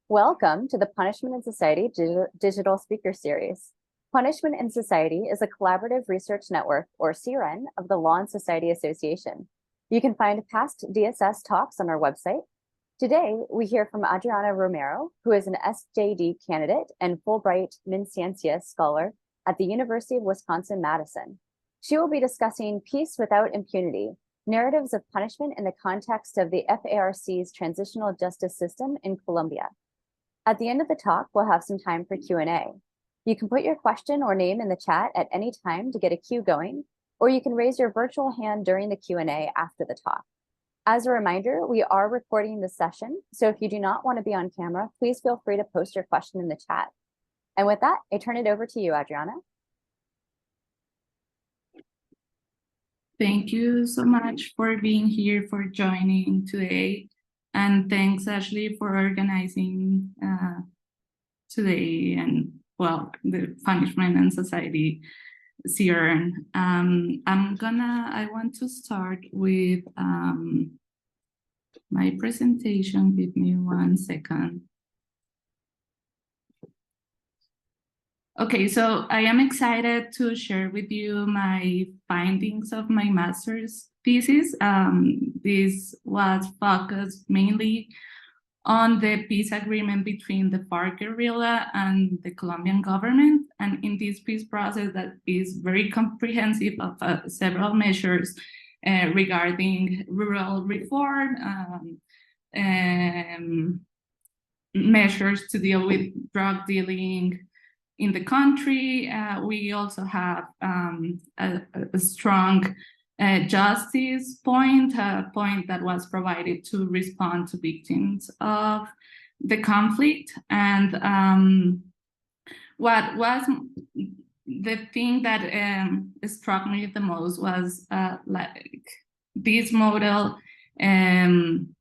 Welcome to the Punishment in Society Digital Speaker Series. Punishment in Society is a collaborative research network, or CRN, of the Law and Society Association. You can find past DSS talks on our website. Today, we hear from Adriana Romero, who is an SJD candidate and Fulbright MinSciencias scholar at the University of Wisconsin-Madison. She will be discussing Peace Without Impunity, narratives of punishment in the context of the FARC's transitional justice system in Colombia. At the end of the talk, we'll have some time for Q&A. You can put your question or name in the chat at any time to get a queue going, or you can raise your virtual hand during the Q&A after the talk. As a reminder, we are recording this session, so if you do not want to be on camera, please feel free to post your question in the chat. And with that, I turn it over to you, Adriana. Thank you so much for being here, for joining today. And thanks, Ashley, for organizing today and, well, the Punishment and Society CRN. I want to start with my presentation. Give me 1 second. Okay, so I am excited to share with you my findings of my master's thesis. This was focused mainly on the peace agreement between the FARC guerrilla and the Colombian government. And in this peace process that is very comprehensive of several measures regarding rural reform, measures to deal with drug dealing in the country. We also have a strong justice point, a point that was provided to respond to victims of the conflict. And what was the thing that struck me the most was like this model in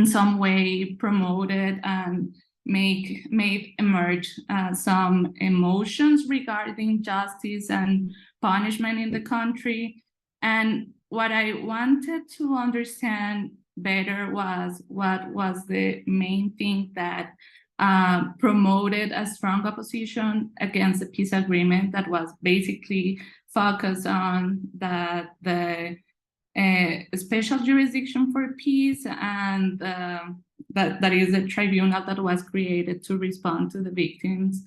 some way promoted and made emerge some emotions regarding justice and punishment in the country. And what I wanted to understand better was what was the main thing that promoted a strong opposition against the peace agreement that was basically focused on the special jurisdiction for peace, and that is a tribunal that was created to respond to the victims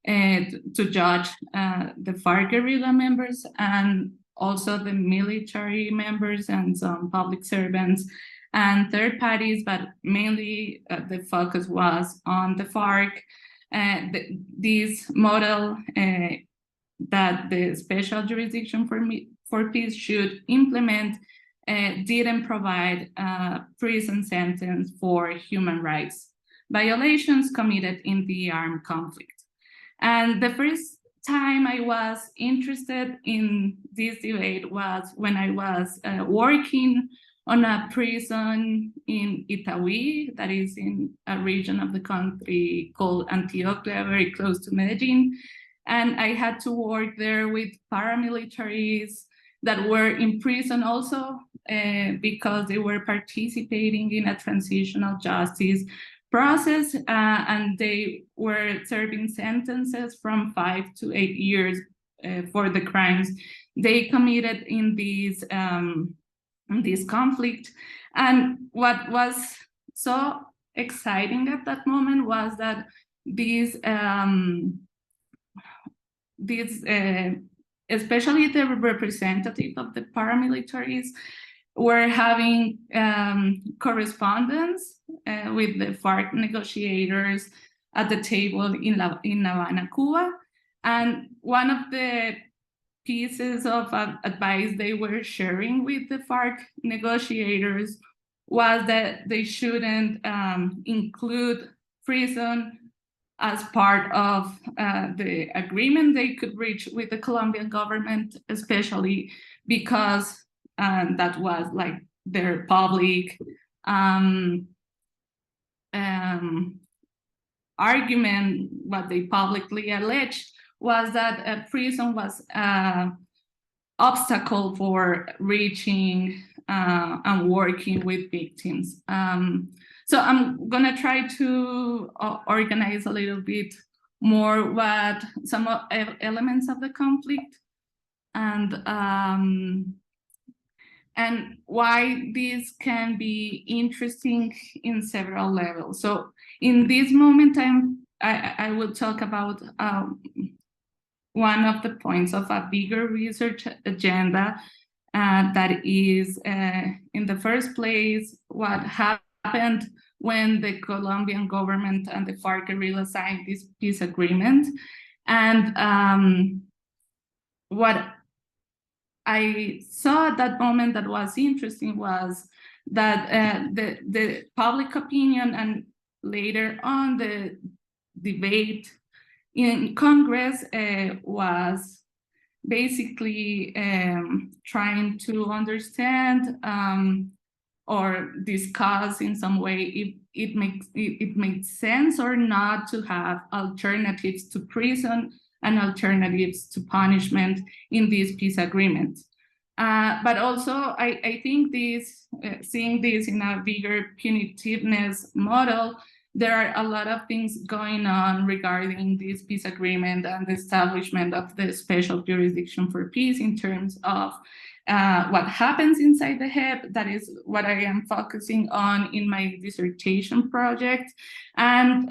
and to judge the FARC guerrilla members and also the military members and some public servants and third parties, but mainly the focus was on the FARC. This model that the special jurisdiction for peace should implement didn't provide a prison sentence for human rights violations committed in the armed conflict. And the first time I was interested in this debate was when I was working on a prison in Itagüí, that is in a region of the country called Antioquia, very close to Medellin. And I had to work there with paramilitaries that were in prison also because they were participating in a transitional justice process, and they were serving sentences from 5 to 8 years for the crimes they committed in this conflict. And what was so exciting at that moment was that especially the representative of the paramilitaries were having correspondence with the FARC negotiators at the table in Havana, Cuba. And one of the pieces of advice they were sharing with the FARC negotiators was that they shouldn't include prison as part of the agreement they could reach with the Colombian government, especially because that was like their public argument. What they publicly alleged was that a prison was an obstacle for reaching and working with victims. So I'm gonna try to organize a little bit more what some elements of the conflict and why this can be interesting in several levels. So in this moment, I will talk about one of the points of a bigger research agenda that is, in the first place, what happened when the Colombian government and the FARC guerrilla signed this peace agreement. And what I saw at that moment that was interesting was that the public opinion and later on the debate in Congress was basically trying to understand or discuss in some way if it makes sense or not to have alternatives to prison and alternatives to punishment in this peace agreement. But also, I think this, seeing this in a bigger punitiveness model, there are a lot of things going on regarding this peace agreement and the establishment of the special jurisdiction for peace in terms of what happens inside the HEP. That is what I am focusing on in my dissertation project, and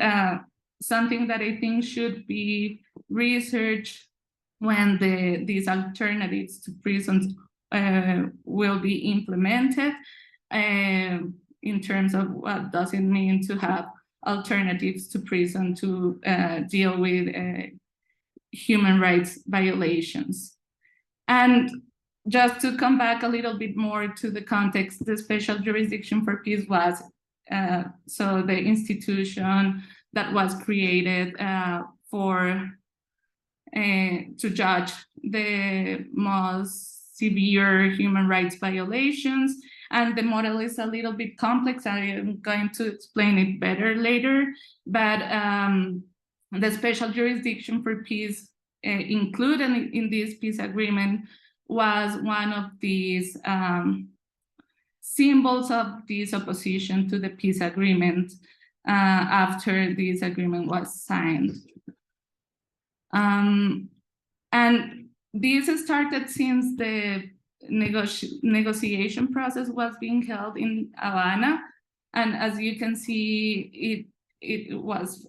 something that I think should be researched when these alternatives to prisons will be implemented, in terms of what does it mean to have alternatives to prison to deal with human rights violations. And just to come back a little bit more to the context, the special jurisdiction for peace was so the institution that was created to judge the most severe human rights violations. And the model is a little bit complex. I am going to explain it better later. But the special jurisdiction for peace included in this peace agreement was one of these symbols of this opposition to the peace agreement after this agreement was signed. And this started since the negotiation process was being held in Havana, and as you can see, it was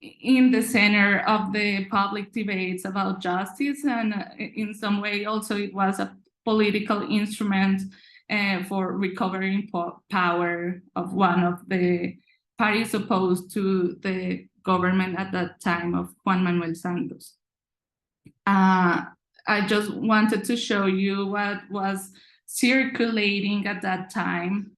in the center of the public debates about justice, and in some way also it was a political instrument for recovering power of one of the parties opposed to the government at that time of Juan Manuel Santos. I just wanted to show you what was circulating at that time.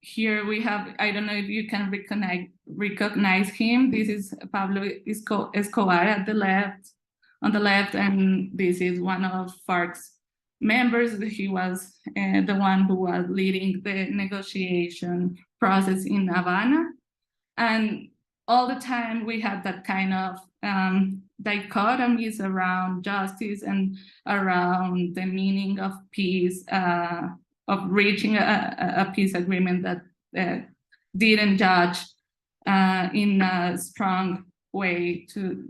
Here we have, I don't know if you can recognize him. This is Pablo Escobar at the left, on the left, and this is one of FARC's members. He was the one who was leading the negotiation process in Havana. And all the time we had that kind of dichotomies around justice and around the meaning of peace, of reaching a peace agreement that didn't judge in a strong way to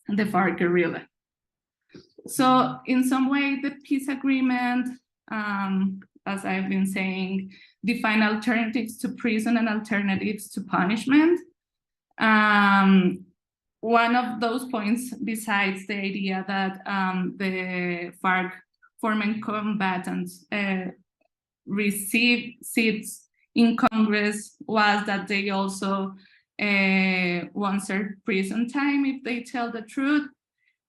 the FARC guerrilla. So in some way, the peace agreement, as I've been saying, define alternatives to prison and alternatives to punishment. One of those points, besides the idea that the FARC former combatants receive seats in Congress, was that they also won't serve prison time if they tell the truth.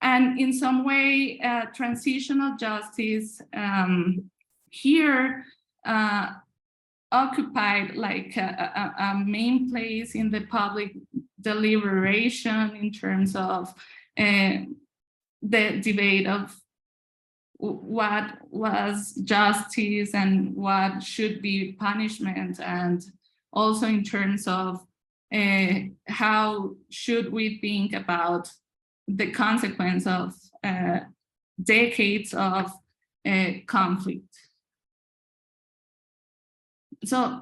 And in some way, transitional justice here occupied like a main place in the public deliberation in terms of the debate of what was justice and what should be punishment, and also in terms of how should we think about the consequence of decades of conflict. So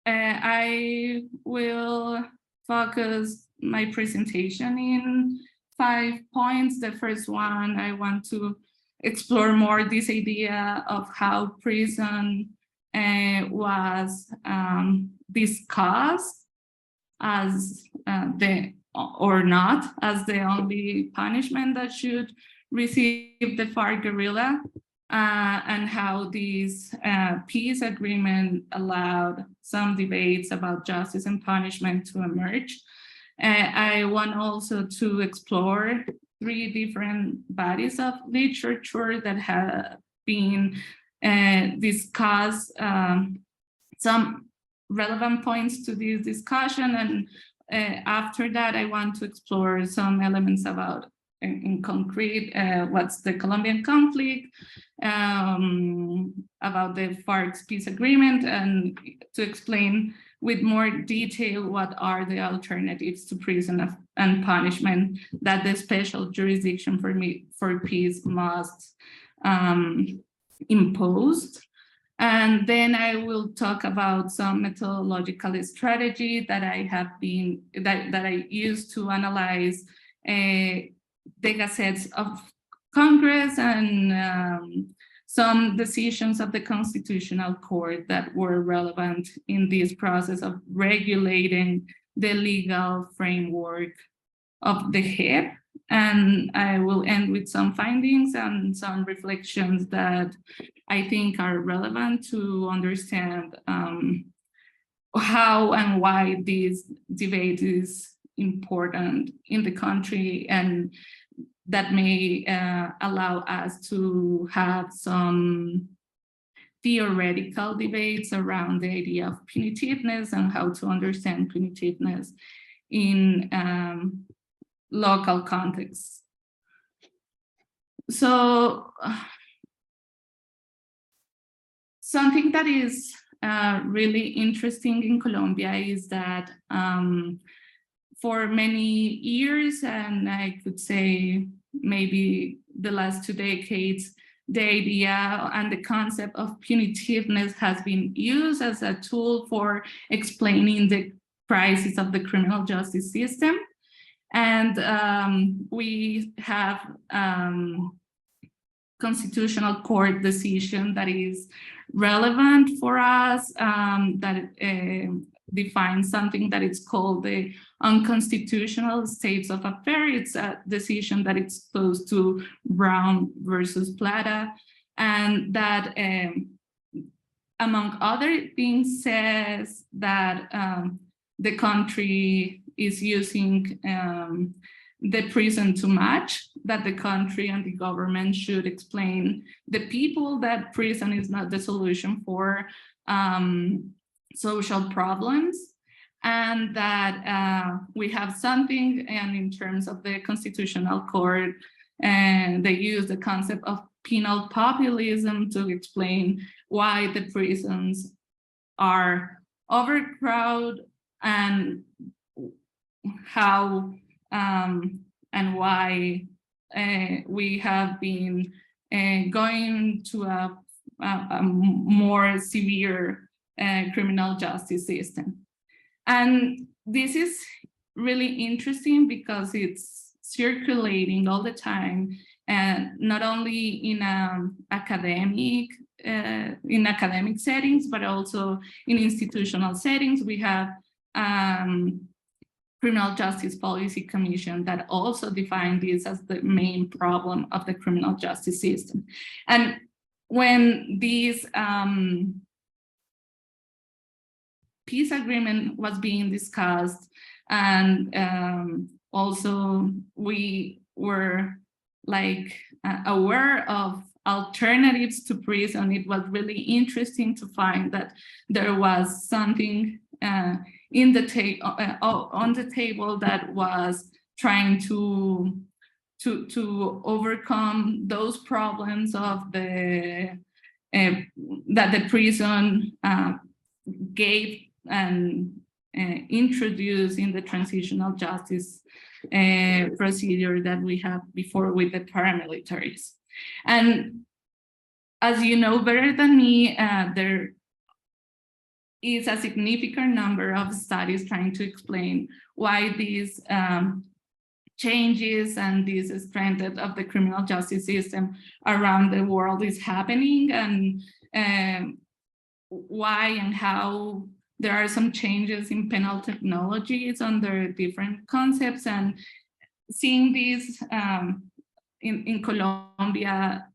I will focus my presentation in 5 points. The first one, I want to explore more this idea of how prison was discussed as or not as the only punishment that should receive the FARC guerrilla, and how this peace agreement allowed some debates about justice and punishment to emerge. I want also to explore 3 different bodies of literature that have been discussed, some relevant points to this discussion, and after that I want to explore some elements about, in concrete, what's the Colombian conflict, about the FARC's peace agreement, and to explain with more detail what are the alternatives to prison and punishment that the special jurisdiction for peace must impose. And then I will talk about some methodological strategy that I have been, that I used to analyze the gazettes of Congress and some decisions of the Constitutional Court that were relevant in this process of regulating the legal framework of the HIP. And I will end with some findings and some reflections that I think are relevant to understand how and why this debate is important in the country, and that may allow us to have some theoretical debates around the idea of punitiveness and how to understand punitiveness in local contexts. So something that is really interesting in Colombia is that for many years, and I could say maybe the last 2 decades, the idea and the concept of punitiveness has been used as a tool for explaining the crisis of the criminal justice system. And we have Constitutional Court decision that is relevant for us, that defines something that is called the unconstitutional states of affairs. It's a decision that it's close to Brown versus Plata, and that, among other things, says that the country is using the prison too much, that the country and the government should explain the people that prison is not the solution for social problems, and that we have something, and in terms of the Constitutional Court, and they use the concept of penal populism to explain why the prisons are overcrowded, and how and why we have been going to a more severe criminal justice system. And this is really interesting because it's circulating all the time, and not only in academic settings, but also in institutional settings. We have Criminal Justice Policy Commission that also defined this as the main problem of the criminal justice system. And when this peace agreement was being discussed, and also we were aware of alternatives to prison, it was really interesting to find that there was something on the table that was trying to overcome those problems of that the prison gave and introduced in the transitional justice procedure that we have before with the paramilitaries. And as you know better than me, there is a significant number of studies trying to explain why these changes and this strength of the criminal justice system around the world is happening, and why and how there are some changes in penal technologies under different concepts. And seeing this in Colombia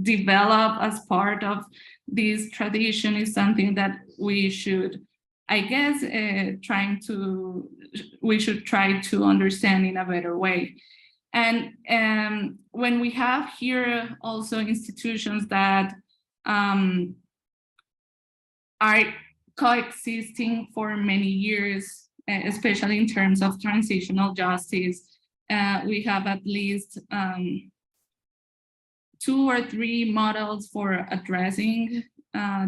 develop as part of this tradition is something that we should, I guess, we should try to understand in a better way. And when we have here also institutions that are coexisting for many years, especially in terms of transitional justice, we have at least 2 or 3 models for addressing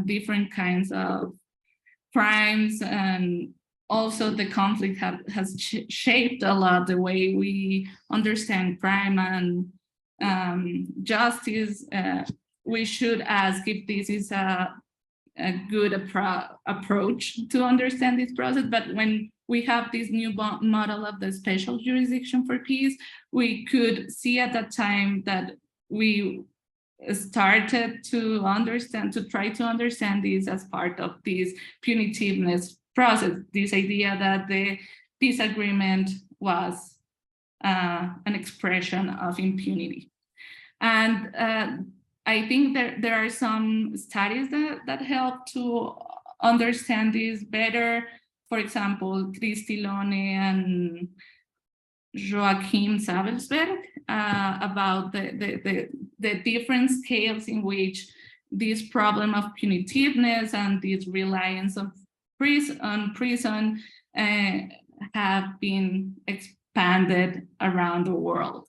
different kinds of crimes, and also the conflict has shaped a lot the way we understand crime and justice. We should ask if this is a good approach to understand this process. But when we have this new model of the special jurisdiction for peace, we could see at that time that we started to try to understand this as part of this punitiveness process, this idea that the disagreement was an expression of impunity. And I think there are some studies that help to understand this better. For example, Cristi Lone and Joachim Sabelsberg about the different scales in which this problem of punitiveness and this reliance on prison have been expanded around the world.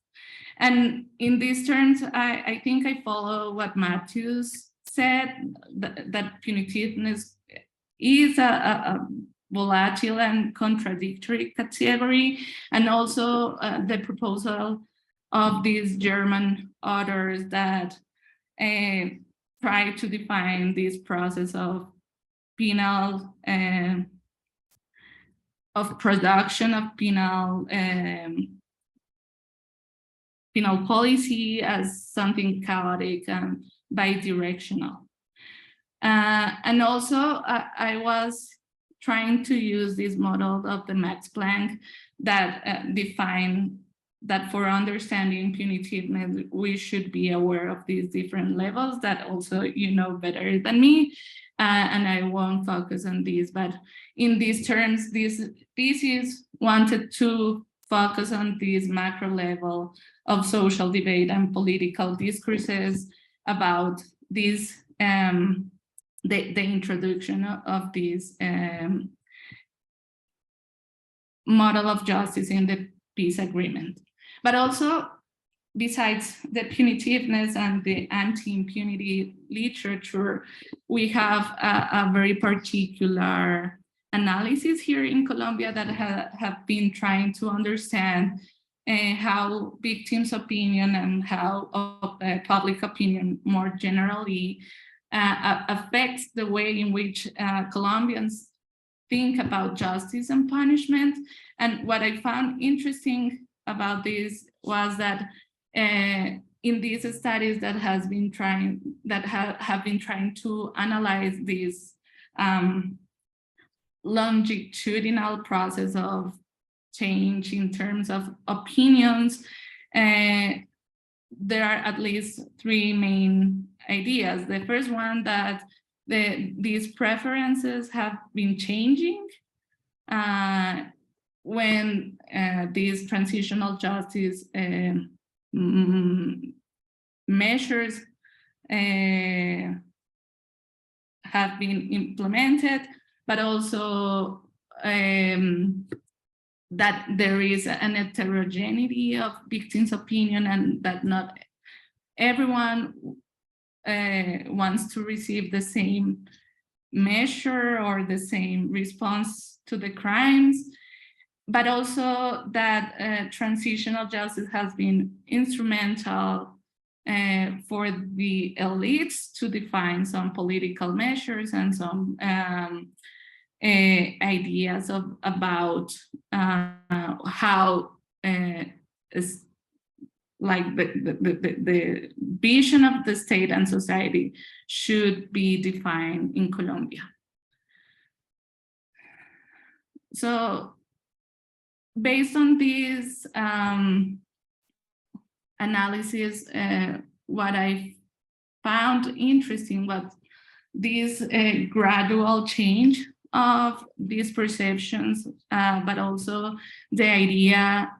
And in these terms, I think I follow what Matthews said, that punitiveness is a volatile and contradictory category, and also the proposal of these German authors that try to define this process of penal, of production of penal policy as something chaotic and bidirectional. And also, I was trying to use this model of the Max Planck that define that for understanding punitiveness, we should be aware of these different levels that also you know better than me. And I won't focus on these, but in these terms, this thesis wanted to focus on this macro level of social debate and political discourses about this, the introduction of this model of justice in the peace agreement. But also, besides the punitiveness and the anti-impunity literature, we have a very particular analysis here in Colombia that have been trying to understand how victims' opinion and how public opinion more generally affects the way in which Colombians think about justice and punishment. And what I found interesting about this was that in these studies that have been trying to analyze this longitudinal process of change in terms of opinions, there are at least 3 main ideas. The first one, that these preferences have been changing when these transitional justice measures have been implemented, but also that there is an heterogeneity of victims' opinion, and that not everyone wants to receive the same measure or the same response to the crimes. but also that transitional justice has been instrumental for the elites to define some political measures and some ideas about how is like the vision of the state and society should be defined in Colombia. So based on this analysis, what I found interesting was this gradual change of these perceptions, but also the idea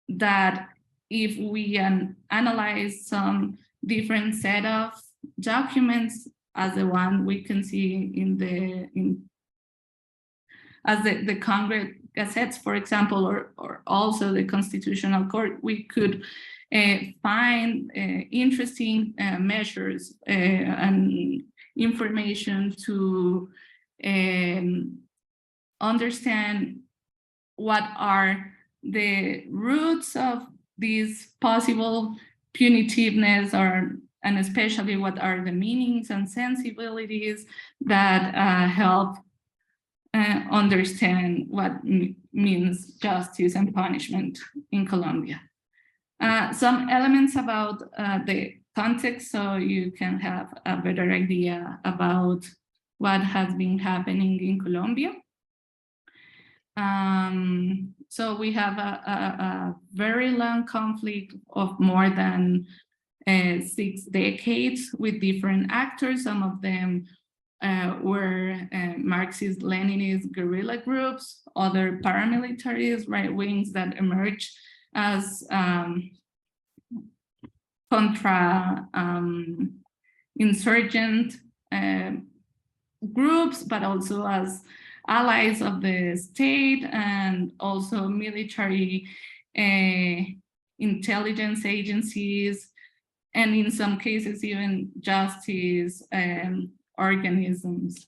that if we analyze some different set of documents, as the one we can see as the Congress Gazettes, for example, or also the Constitutional Court, we could find interesting measures and information to understand what are the roots of these possible punitiveness, and especially what are the meanings and sensibilities that help understand what means justice and punishment in Colombia. Some elements about the context, so you can have a better idea about what has been happening in Colombia. So we have a very long conflict of more than 6 decades with different actors. Some of them were Marxist-Leninist guerrilla groups, other paramilitaries, right wings that emerged as insurgent groups, but also as allies of the state, and also military intelligence agencies, and in some cases even justice organisms.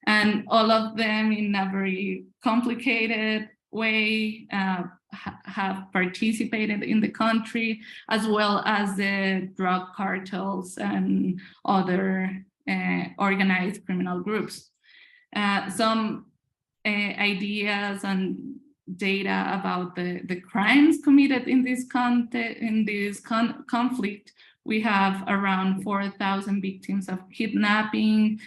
And all of them, in a very complicated way, have participated in the country, as well as the drug cartels and other organized criminal groups. Some ideas and data about the crimes committed in this conflict. We have around 4,000 victims of kidnapping,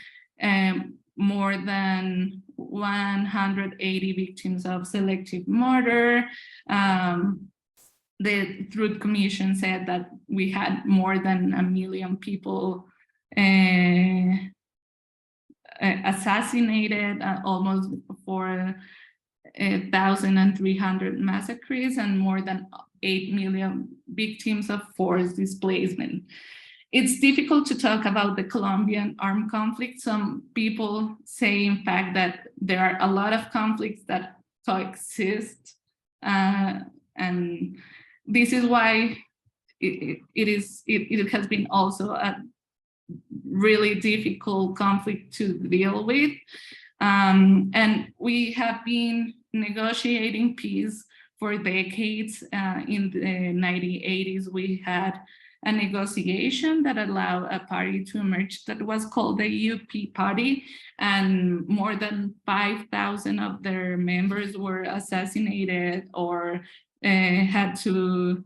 more than 180 victims of selective murder. The Truth Commission said that we had more than 1 million people assassinated, almost 4,300 massacres, and more than 8 million victims of forced displacement. It's difficult to talk about the Colombian armed conflict. Some people say, in fact, that there are a lot of conflicts that coexist, and this is why it has been also a really difficult conflict to deal with. And we have been negotiating peace for decades. In the 1980s, we had a negotiation that allowed a party to emerge that was called the UP Party, and more than 5,000 of their members were assassinated or had to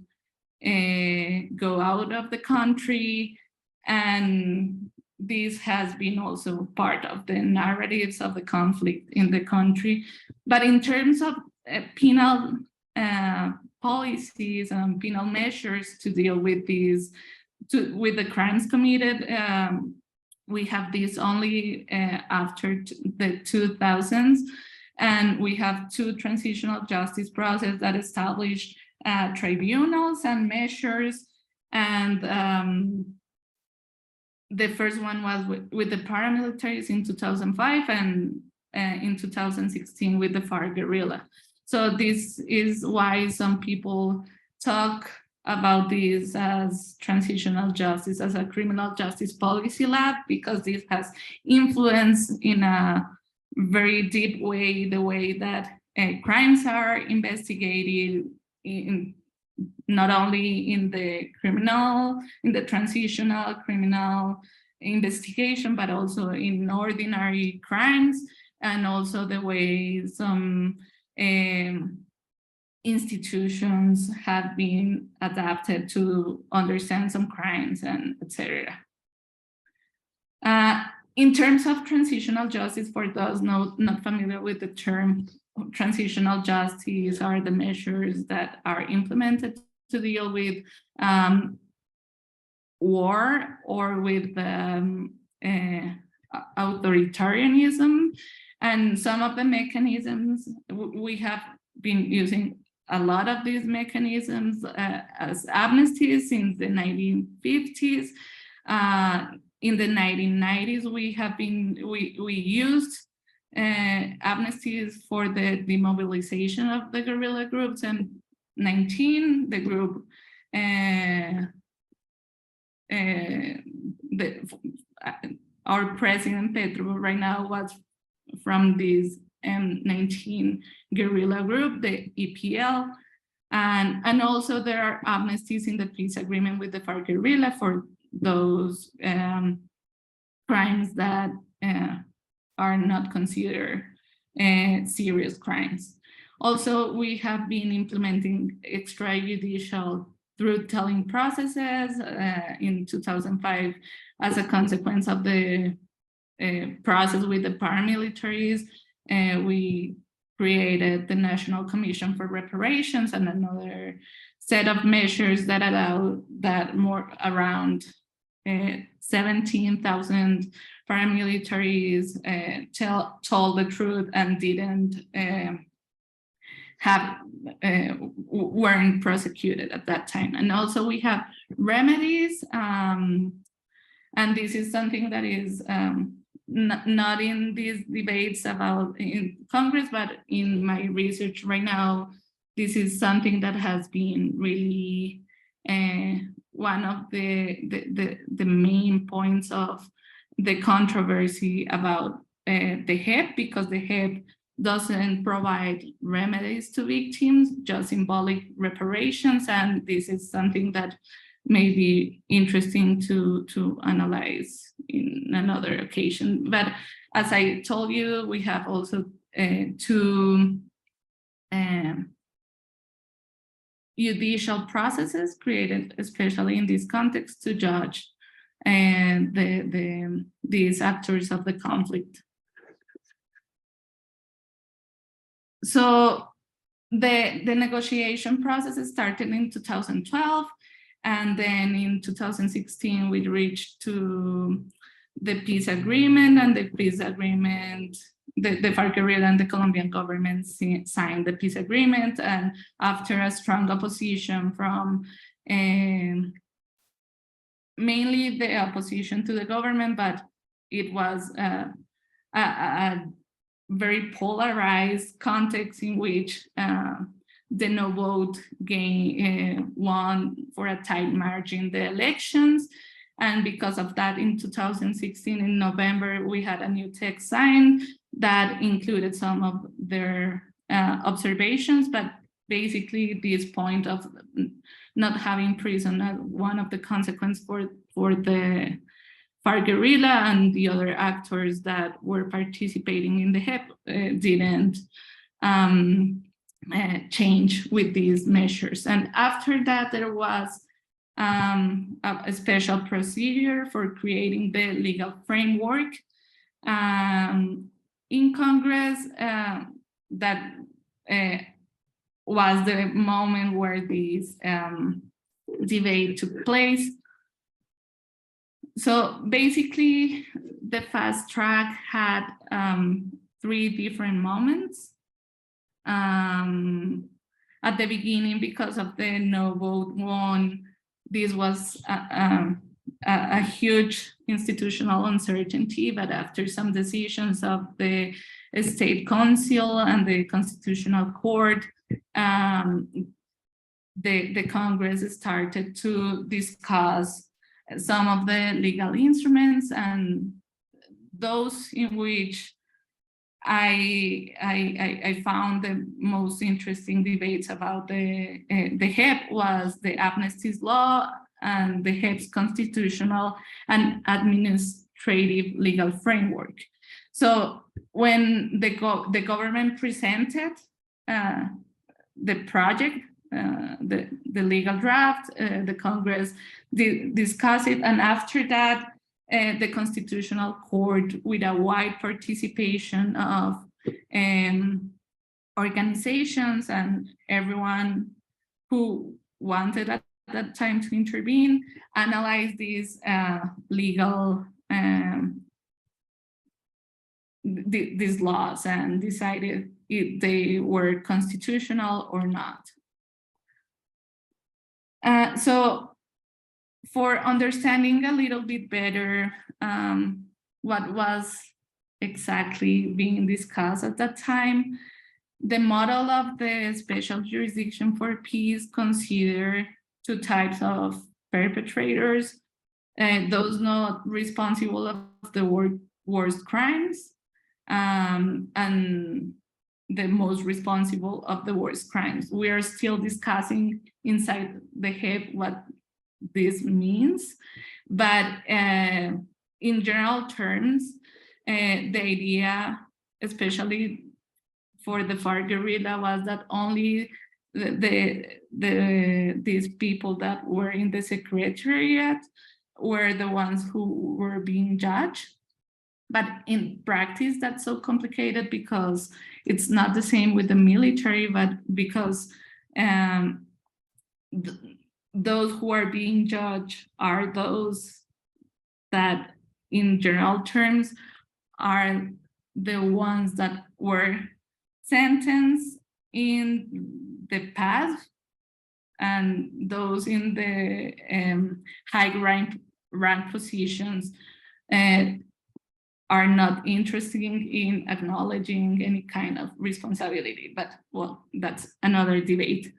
go out of the country. And this has been also part of the narratives of the conflict in the country. But in terms of penal policies and penal measures to deal with these, with the crimes committed, we have this only after the 2000s, and we have 2 transitional justice processes that establish tribunals and measures. And the first one was with the paramilitaries in 2005, and in 2016 with the FARC guerrilla. So this is why some people talk about this as transitional justice, as a criminal justice policy lab, because this has influenced in a very deep way the way that crimes are investigated in not only in the transitional criminal investigation, but also in ordinary crimes, and also the way some institutions have been adapted to understand some crimes, and etc. In terms of transitional justice, for those not familiar with the term, transitional justice are the measures that are implemented to deal with war or with authoritarianism. And some of the mechanisms, we have been using a lot of these mechanisms as amnesties since the 1950s. In the 1990s, we used amnesties for the demobilization of the guerrilla groups, and 19, the group our president Petro right now was from this M19 guerrilla group, the EPL, and also there are amnesties in the peace agreement with the FARC guerrilla for those crimes that are not considered serious crimes. Also, we have been implementing extrajudicial truth-telling processes in 2005 as a consequence of the process with the paramilitaries. We created the National Commission for Reparations and another set of measures that allow that more around 17,000 paramilitaries told the truth and didn't weren't prosecuted at that time. And also we have remedies, and this is something that is not in these debates about in Congress, but in my research right now, this is something that has been really one of the main points of the controversy about the HEP, because the HEP doesn't provide remedies to victims, just symbolic reparations, and this is something that may be interesting to analyze in another occasion. But as I told you, we have also two judicial processes created especially in this context to judge these actors of the conflict. So the negotiation process started in 2012, and then in 2016 we reached to the peace agreement, and the peace agreement, the FARC guerrilla and the Colombian government signed the peace agreement, and after a strong opposition from mainly the opposition to the government, but it was a very polarized context in which the no vote won for a tight margin the elections. And because of that, in 2016, in November, we had a new text signed that included some of their observations, but basically this point of not having prison as one of the consequences for the FARC guerrilla and the other actors that were participating in the HEP didn't change with these measures. And after that, there was a special procedure for creating the legal framework in Congress that was the moment where this debate took place. So basically, the fast track had 3 different moments. At the beginning, because of the no vote won, this was a huge institutional uncertainty, but after some decisions of the State Council and the Constitutional Court, the Congress started to discuss some of the legal instruments, and those in which I found the most interesting debates about the HEP was the amnesties law and the HEP's constitutional and administrative legal framework. So when the government presented the project, the legal draft, the Congress discussed it, and after that, the Constitutional Court, with a wide participation of organizations and everyone who wanted at that time to intervene, analyzed these legal these laws and decided if they were constitutional or not. So for understanding a little bit better what was exactly being discussed at that time, the model of the special jurisdiction for peace considered two types of perpetrators, those not responsible of the worst crimes, and the most responsible of the worst crimes. We are still discussing inside the HEP what this means, but in general terms, the idea, especially for the FARC guerrilla, was that only these people that were in the secretariat were the ones who were being judged. But in practice, that's so complicated because it's not the same with the military, but because those who are being judged are those that, in general terms, are the ones that were sentenced in the past, and those in the high rank positions are not interested in acknowledging any kind of responsibility. But, well, that's another debate.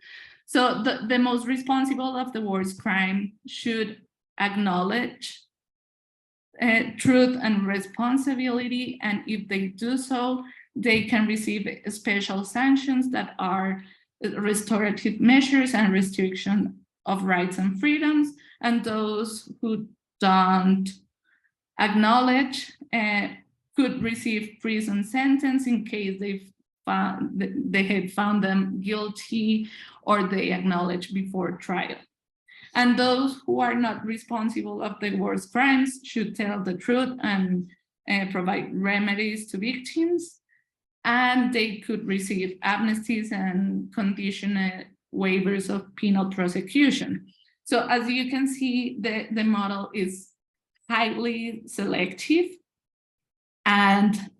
So the most responsible of the worst crime should acknowledge truth and responsibility, and if they do so, they can receive special sanctions that are restorative measures and restriction of rights and freedoms, and those who don't acknowledge could receive prison sentence in case they had found them guilty or they acknowledge before trial. And those who are not responsible of the worst crimes should tell the truth and provide remedies to victims, and they could receive amnesties and conditional waivers of penal prosecution. So as you can see, the model is highly selective, and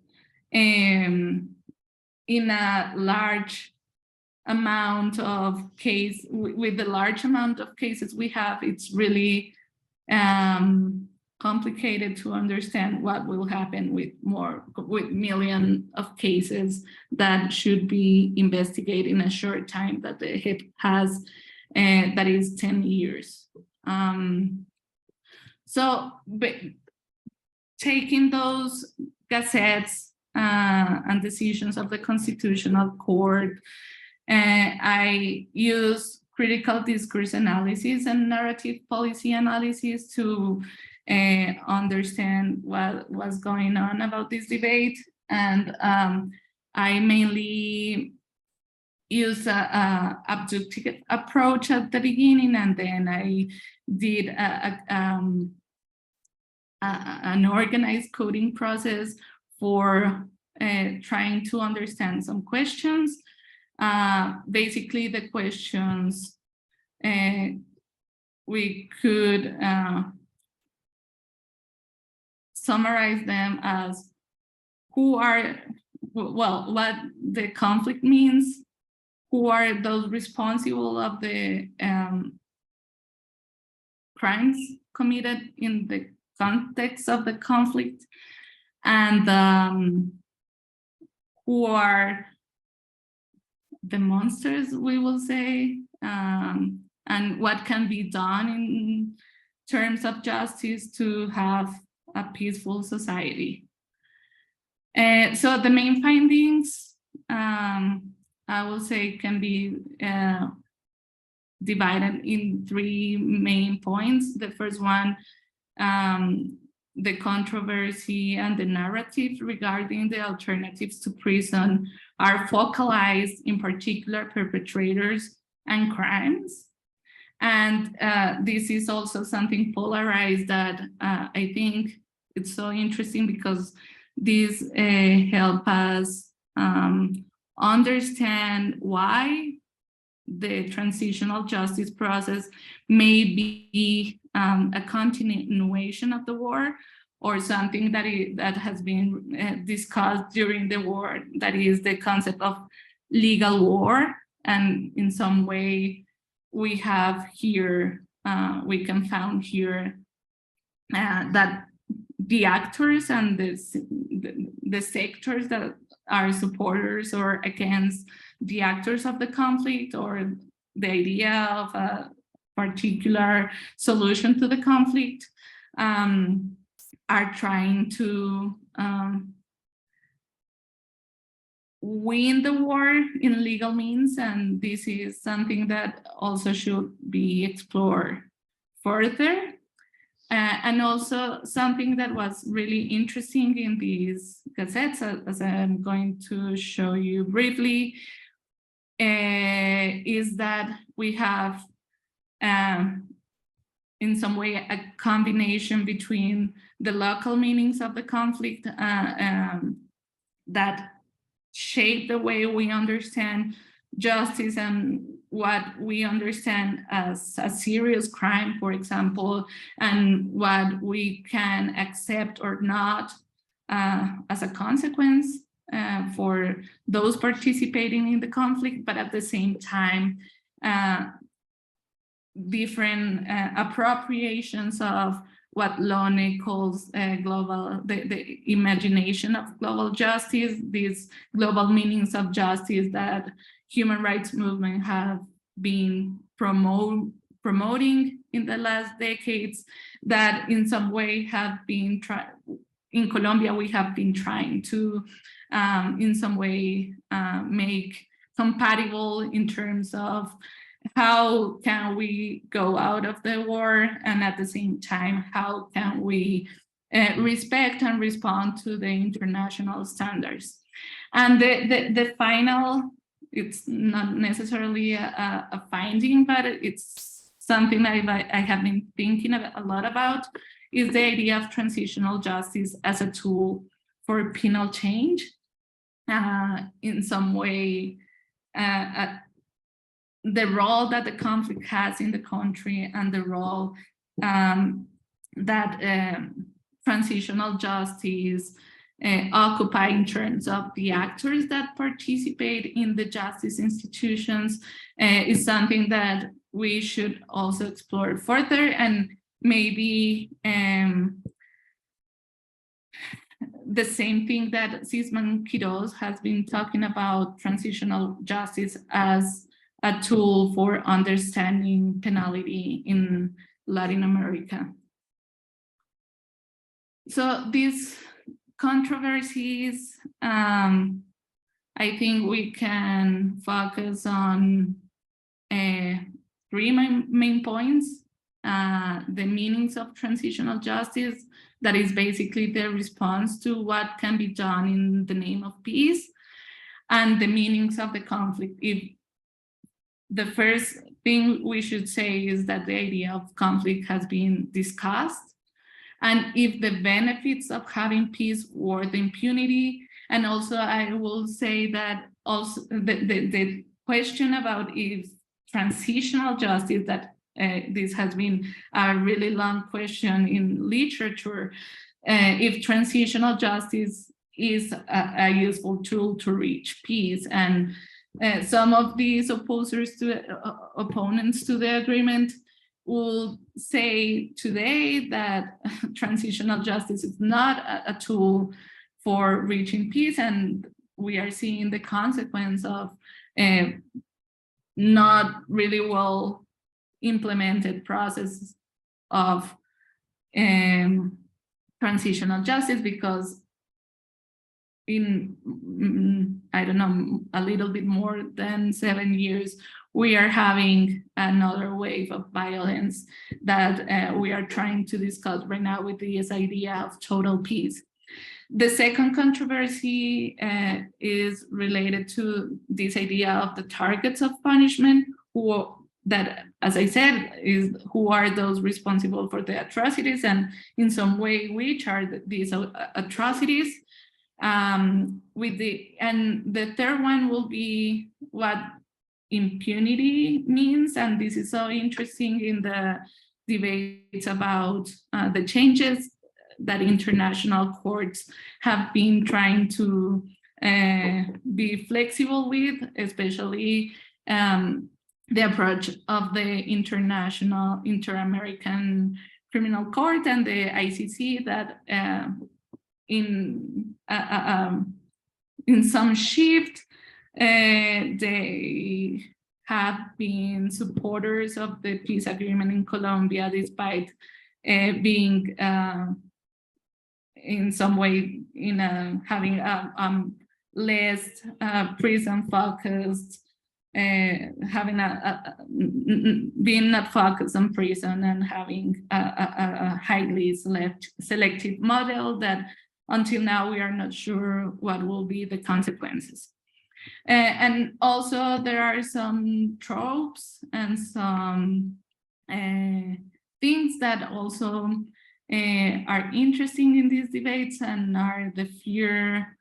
in a large amount of cases, with the large amount of cases we have, it's really complicated to understand what will happen with millions of cases that should be investigated in a short time that the HIP has, that is 10 years. So taking those gazettes and decisions of the Constitutional Court, I use critical discourse analysis and narrative policy analysis to understand what was going on about this debate. And I mainly use an abductive approach at the beginning, and then I did an organized coding process for trying to understand some questions. Basically, the questions, we could summarize them as what the conflict means, who are those responsible of the crimes committed in the context of the conflict, and who are the monsters, we will say, and what can be done in terms of justice to have a peaceful society. So the main findings, I will say, can be divided in 3 main points. The first one, the controversy and the narrative regarding the alternatives to prison are focalized in particular perpetrators and crimes. And this is also something polarized that I think it's so interesting, because these help us understand why the transitional justice process may be a continuation of the war, or something that has been discussed during the war, that is the concept of legal war. And in some way, we have here, we can find here that the actors and the sectors that are supporters or against the actors of the conflict, or the idea of a particular solution to the conflict, are trying to win the war in legal means. And this is something that also should be explored further. And also something that was really interesting in these gazettes, as I'm going to show you briefly, is that we have, in some way, a combination between the local meanings of the conflict that shape the way we understand justice and what we understand as a serious crime, for example, and what we can accept or not as a consequence for those participating in the conflict, but at the same time, different appropriations of what Lone calls the imagination of global justice, these global meanings of justice that human rights movement have been promoting in the last decades, that in some way have been in Colombia, we have been trying to in some way make compatible in terms of how can we go out of the war, and at the same time, how can we respect and respond to the international standards. And the final, it's not necessarily a finding, but it's something that I have been thinking a lot about, is the idea of transitional justice as a tool for penal change. In some way, the role that the conflict has in the country, and the role that transitional justice occupy in terms of the actors that participate in the justice institutions, is something that we should also explore further. And maybe the same thing that Sisman Quiroz has been talking about, transitional justice as a tool for understanding penalty in Latin America. So these controversies, I think we can focus on 3 main points. The meanings of transitional justice, that is basically the response to what can be done in the name of peace, and the meanings of the conflict. If the first thing we should say is that the idea of conflict has been discussed, and if the benefits of having peace were the impunity. And also I will say that also the question about if transitional justice, that this has been a really long question in literature, if transitional justice is a useful tool to reach peace. And some of these opponents to the agreement will say today that transitional justice is not a tool for reaching peace, and we are seeing the consequence of not really well implemented process of transitional justice, because in I don't know, a little bit more than 7 years, we are having another wave of violence that we are trying to discuss right now with this idea of total peace. The second controversy is related to this idea of the targets of punishment, that, as I said, is who are those responsible for the atrocities, and in some way which are these atrocities. And the third one will be what impunity means, and this is so interesting in the debates about the changes that international courts have been trying to be flexible with, especially the approach of the Inter-American Criminal Court and the ICC, that in some shift, they have been supporters of the peace agreement in Colombia, despite being in some way having less prison-focused, having being not focused on prison, and having a highly selective model that until now we are not sure what will be the consequences. And also there are some tropes and some things that also are interesting in these debates, and are the fear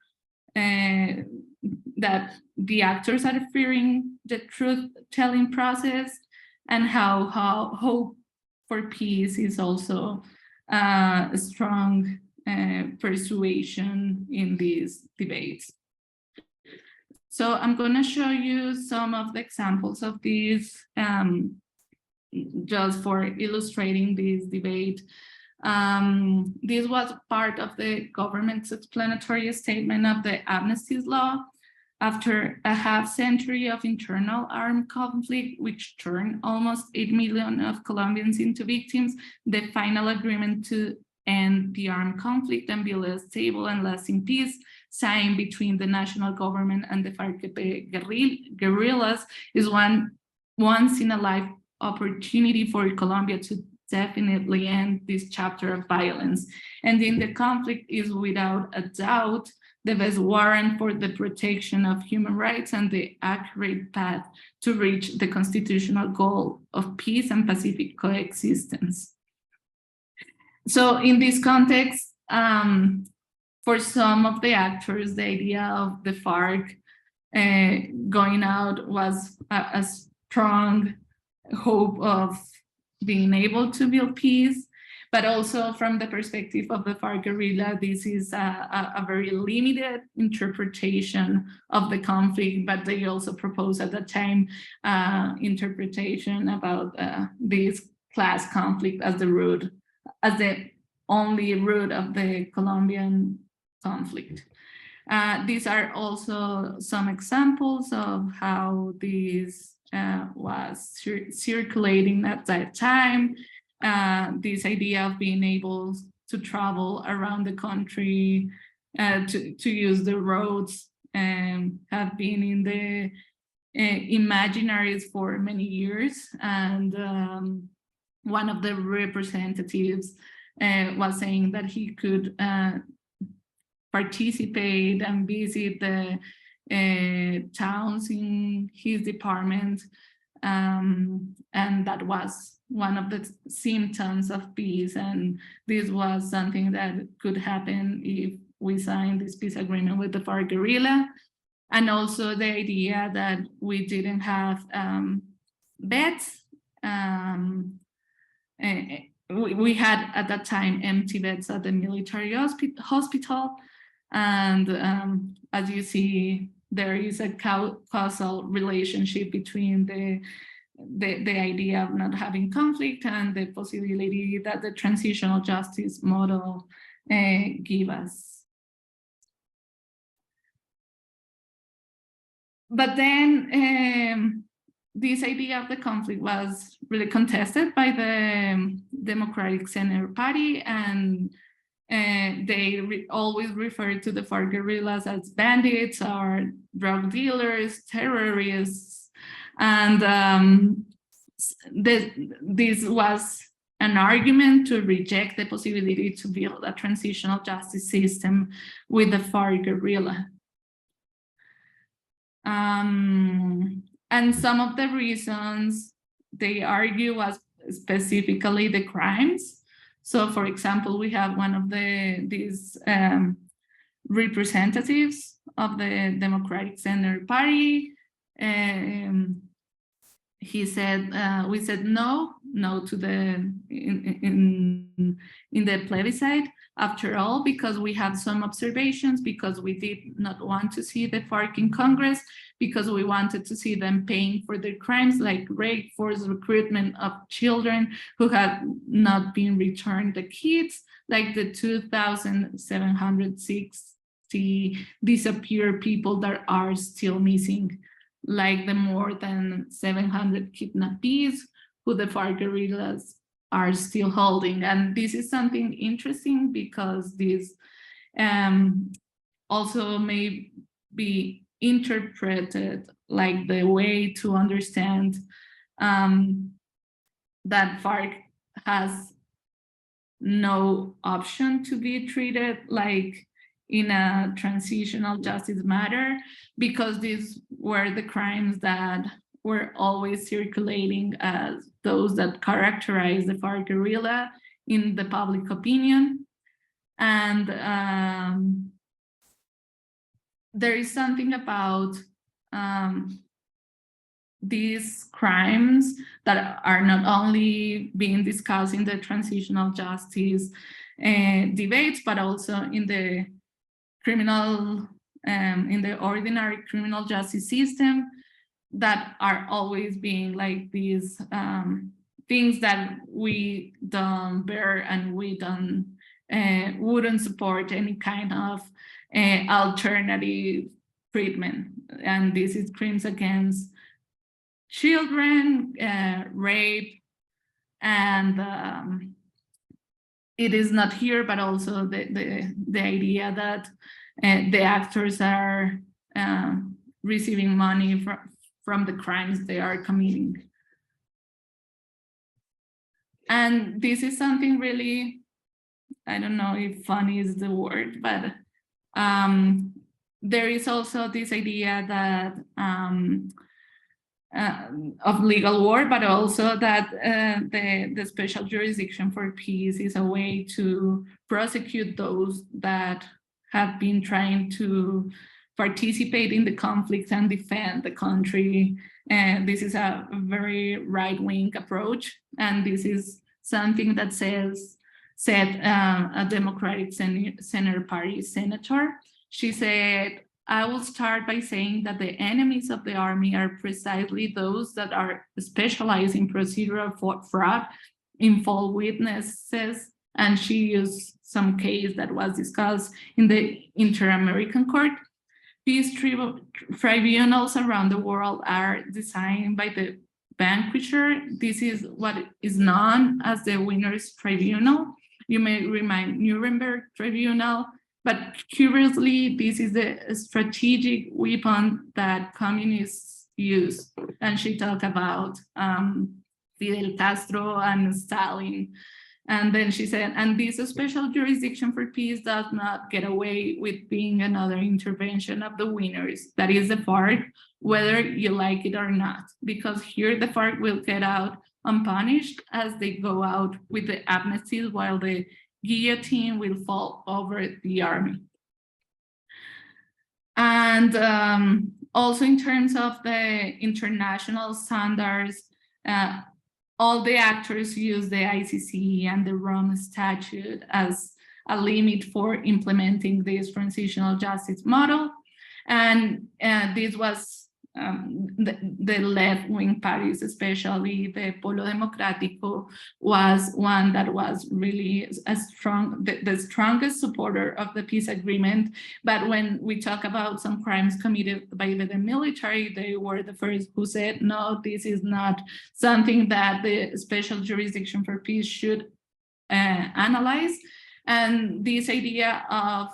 that the actors are fearing the truth-telling process, and how hope for peace is also a strong persuasion in these debates. So I'm going to show you some of the examples of these just for illustrating this debate. This was part of the government's explanatory statement of the amnesty law. After a half-century of internal armed conflict, which turned almost 8 million of Colombians into victims, the final agreement to end the armed conflict and build a stable and lasting peace signed between the national government and the FARC guerrillas is one once-in-a-life opportunity for Colombia to definitely end this chapter of violence. Ending the conflict is without a doubt the best warrant for the protection of human rights and the accurate path to reach the constitutional goal of peace and pacific coexistence. So in this context, for some of the actors, the idea of the FARC going out was a strong hope of being able to build peace. But also from the perspective of the FARC guerrilla, this is a very limited interpretation of the conflict, but they also proposed at the time interpretation about this class conflict as the only root of the Colombian conflict. These are also some examples of how this was circulating at that time. This idea of being able to travel around the country, to use the roads, have been in the imaginaries for many years. And one of the representatives was saying that he could participate and visit the towns in his department, and that was one of the symptoms of peace, and this was something that could happen if we signed this peace agreement with the FARC guerrilla. And also the idea that we didn't have beds. We had at that time empty beds at the military hospital, and as you see, there is a causal relationship between the idea of not having conflict and the possibility that the transitional justice model give us. But then this idea of the conflict was really contested by the Democratic Center Party, and They always refer to the FARC guerrillas as bandits or drug dealers, terrorists, and this was an argument to reject the possibility to build a transitional justice system with the FARC guerrilla. And some of the reasons they argue was specifically the crimes. So, for example, we have one of these representatives of the Democratic Center Party. He said, we said no to the in the plebiscite. After all, because we have some observations, because we did not want to see the FARC in Congress, because we wanted to see them paying for their crimes like rape, forced recruitment of children who had not been returned, the kids, like the 2,760 disappeared people that are still missing, like the more than 700 kidnappees who the FARC guerrillas are still holding. And this is something interesting because this also may be interpreted like the way to understand that FARC has no option to be treated like in a transitional justice matter, because these were the crimes that were always circulating as those that characterize the FARC guerrilla in the public opinion. And there is something about these crimes that are not only being discussed in the transitional justice debates, but also in the criminal, in the ordinary criminal justice system, that are always being like these things that we don't bear and we don't wouldn't support any kind of alternative treatment. And this is crimes against children, rape, and it is not here, but also the idea that the actors are receiving money from the crimes they are committing. And this is something really, I don't know if funny is the word, but there is also this idea that of legal war, but also that the special jurisdiction for peace is a way to prosecute those that have been trying to participate in the conflict and defend the country. And this is a very right-wing approach. And this is something that said a Democratic Center Party senator. She said, I will start by saying that the enemies of the army are precisely those that are specialized in procedural fraud, in false witnesses. And she used some case that was discussed in the Inter-American Court. These tribunals around the world are designed by the vanquisher. This is what is known as the winner's tribunal. You may remind Nuremberg Tribunal, but curiously, this is a strategic weapon that communists use. And she talked about Fidel Castro and Stalin. And then she said, and this special jurisdiction for peace does not get away with being another intervention of the winners, that is the FARC, whether you like it or not, because here the FARC will get out unpunished as they go out with the amnesties, while the guillotine will fall over the army. And also in terms of the international standards, all the actors use the ICC and the Rome Statute as a limit for implementing this transitional justice model. And this was the left-wing parties, especially the Polo Democrático, was one that was really a strong, the strongest supporter of the peace agreement. But when we talk about some crimes committed by the military, they were the first who said, no, this is not something that the special jurisdiction for peace should analyze. And this idea of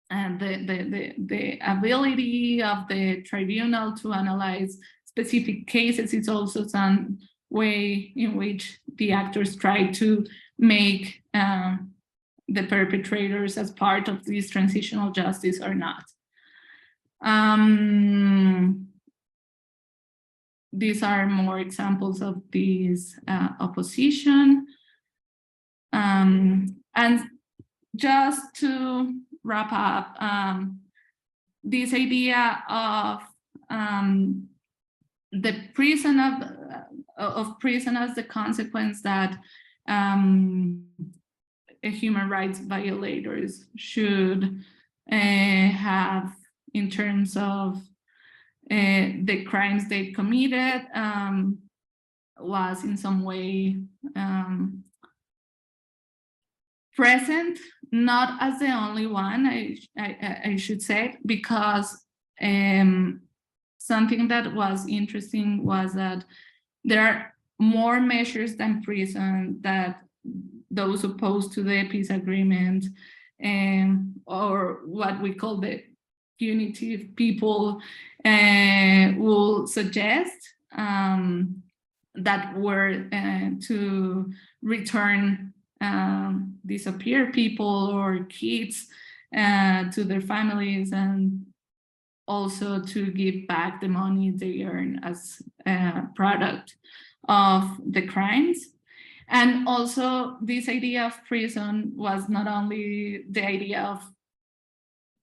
the ability of the tribunal to analyze specific cases is also some way in which the actors try to make the perpetrators as part of this transitional justice or not. These are more examples of this opposition. And just to wrap up, this idea of the prison of prison as the consequence that human rights violators should have in terms of the crimes they committed was in some way present, not as the only one, I should say, because something that was interesting was that there are more measures than prison that those opposed to the peace agreement or what we call the punitive people will suggest that were to return disappeared people or kids to their families, and also to give back the money they earn as a product of the crimes. And also this idea of prison was not only the idea of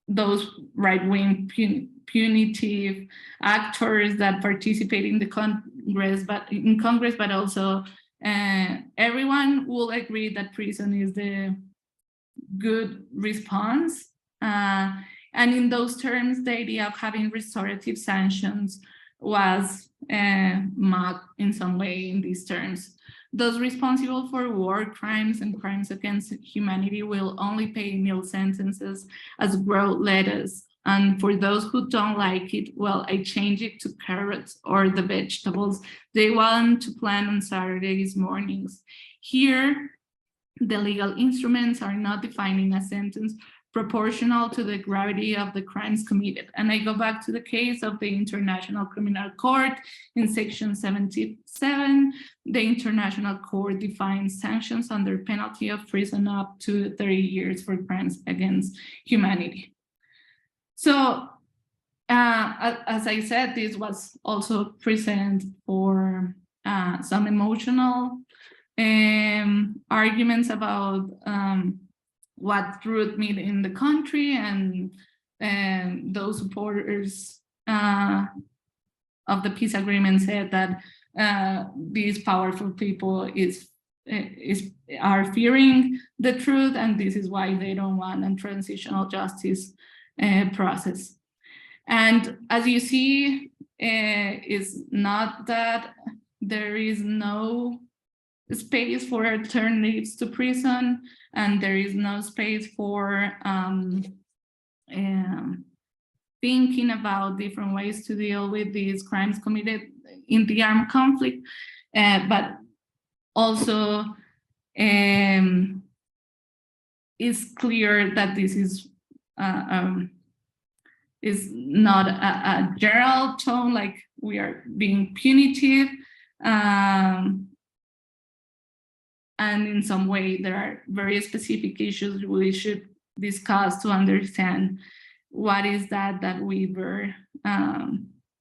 those right-wing punitive actors that participate in the Congress, but also everyone will agree that prison is the good response. And in those terms, the idea of having restorative sanctions was mocked in some way in these terms. Those responsible for war crimes and crimes against humanity will only pay nil sentences as grow lettuce. And for those who don't like it, well, I change it to carrots or the vegetables they want to plant on Saturdays mornings. Here, the legal instruments are not defining a sentence proportional to the gravity of the crimes committed. And I go back to the case of the International Criminal Court in section 77. The International Court defines sanctions under penalty of prison up to 30 years for crimes against humanity. So, as I said, this was also present for some emotional arguments about what truth mean in the country, and those supporters of the peace agreement said that these powerful people are fearing the truth, and this is why they don't want a transitional justice process. And as you see, it's not that there is no space for alternatives to prison, and there is no space for thinking about different ways to deal with these crimes committed in the armed conflict, but also it's clear that this is not a general tone, like we are being punitive, and in some way, there are very specific issues we should discuss to understand what is that we bear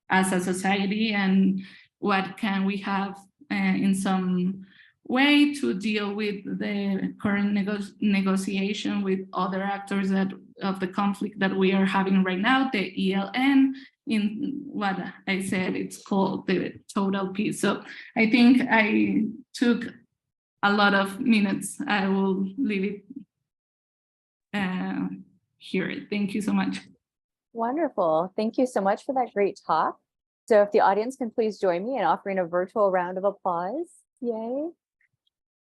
as a society, and what can we have in some way to deal with the current negotiation with other actors of the conflict that we are having right now, the ELN, in what I said, it's called the total peace. So I think I took a lot of minutes. I will leave it here. Thank you so much. Wonderful. Thank you so much for that great talk. So if the audience can please join me in offering a virtual round of applause. Yay.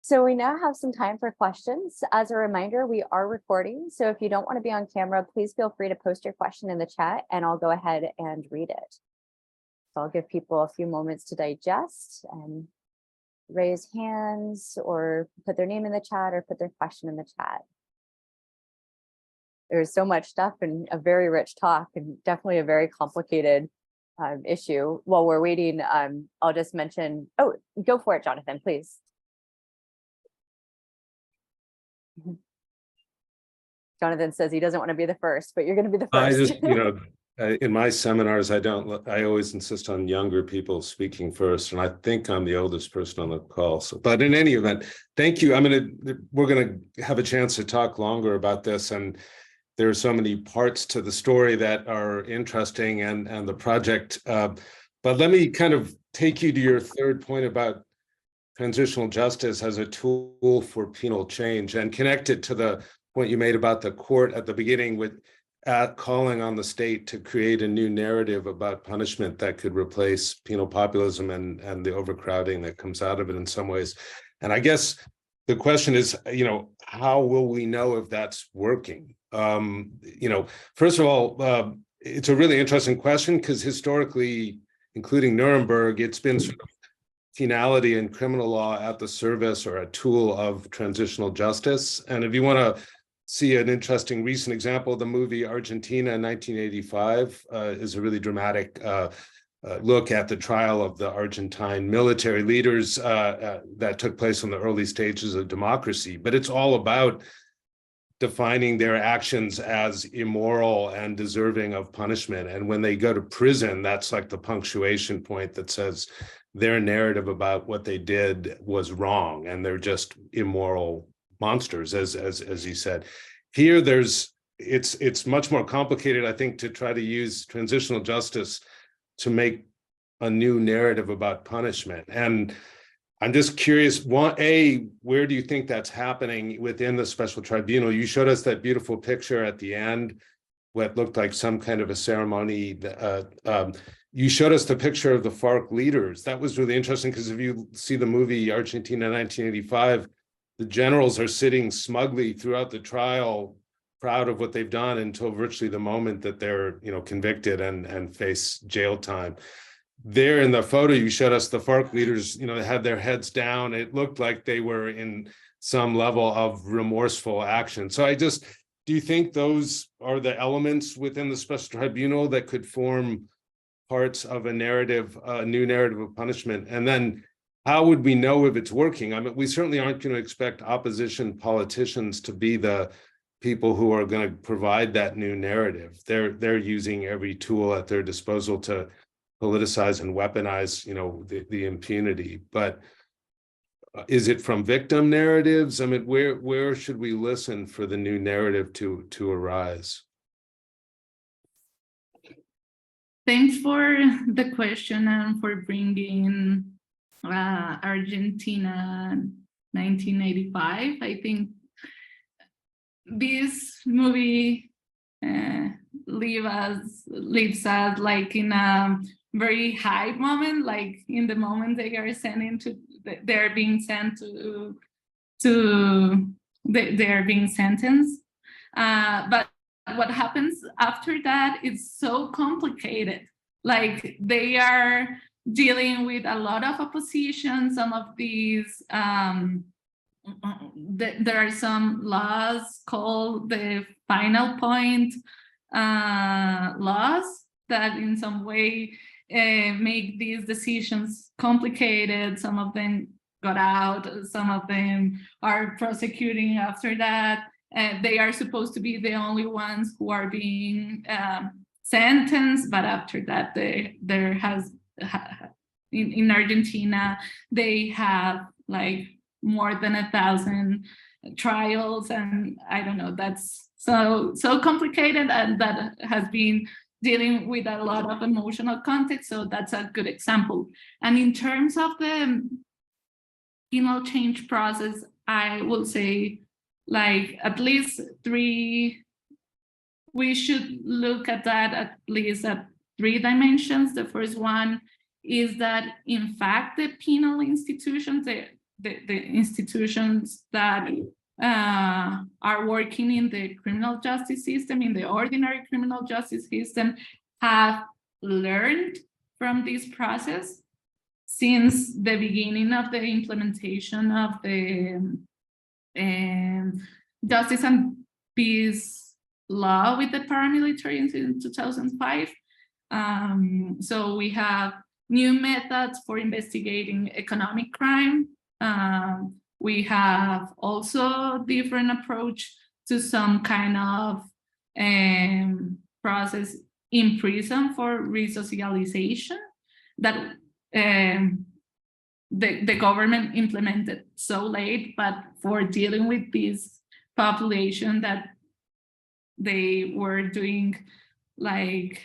So we now have some time for questions. As a reminder, we are recording. So if you don't want to be on camera, please feel free to post your question in the chat and I'll go ahead and read it. So I'll give people a few moments to digest and raise hands or put their name in the chat or put their question in the chat. There's so much stuff and a very rich talk and definitely a very complicated issue. While we're waiting, I'll just mention, oh, go for it, Jonathan, please. Jonathan says he doesn't want to be the first, but you're going to be the first. I just, in my seminars, I always insist on younger people speaking first, and I think I'm the oldest person on the call. So, but in any event, thank you. We're going to have a chance to talk longer about this, and there are so many parts to the story that are interesting and the project. But let me kind of take you to your third point about transitional justice as a tool for penal change and connect it to the point you made about the court at the beginning with calling on the state to create a new narrative about punishment that could replace penal populism and the overcrowding that comes out of it in some ways. And I guess the question is, how will we know if that's working? First of all, it's a really interesting question because historically, including Nuremberg, it's been sort of penality in criminal law at the service or a tool of transitional justice. And if you want to see an interesting recent example, the movie Argentina in 1985 is a really dramatic look at the trial of the Argentine military leaders that took place in the early stages of democracy. But it's all about defining their actions as immoral and deserving of punishment. And when they go to prison, that's like the punctuation point that says their narrative about what they did was wrong and they're just immoral monsters, as he said. Here, it's much more complicated, I think, to try to use transitional justice to make a new narrative about punishment. And I'm just curious, where do you think that's happening within the special tribunal? You showed us that beautiful picture at the end, what looked like some kind of a ceremony. You showed us the picture of the FARC leaders. That was really interesting because if you see the movie Argentina 1985, the generals are sitting smugly throughout the trial, proud of what they've done until virtually the moment that they're, convicted and face jail time. There in the photo you showed us, the FARC leaders, had their heads down. It looked like they were in some level of remorseful action. So do you think those are the elements within the special tribunal that could form parts of a narrative, a new narrative of punishment? And then how would we know if it's working? We certainly aren't going to expect opposition politicians to be the people who are going to provide that new narrative. They're using every tool at their disposal to politicize and weaponize, the impunity. But is it from victim narratives? Where should we listen for the new narrative to arise? Thanks for the question and for bringing Argentina 1985. I think this movie leaves us like in a very high moment, like in the moment they're being sent they're being sentenced. But what happens after that is so complicated. Like they are dealing with a lot of opposition. Some of these, there are some laws called the final point laws that in some way make these decisions complicated. Some of them got out, some of them are prosecuting after that. They are supposed to be the only ones who are being sentenced, but after that, in Argentina, they have like more than 1,000 trials, and I don't know, that's so complicated, and that has been dealing with a lot of emotional context. So that's a good example. And in terms of the penal change process, I will say like at least we should look at that at least at 3 dimensions. The first one is that in fact the penal institutions, the institutions that are working in the criminal justice system, in the ordinary criminal justice system, have learned from this process. since the beginning of the implementation of the Justice and Peace law with the paramilitaries in 2005. So we have new methods for investigating economic crime. We have also different approach to some kind of process in prison for resocialization that the government implemented so late, but for dealing with this population that they were doing like,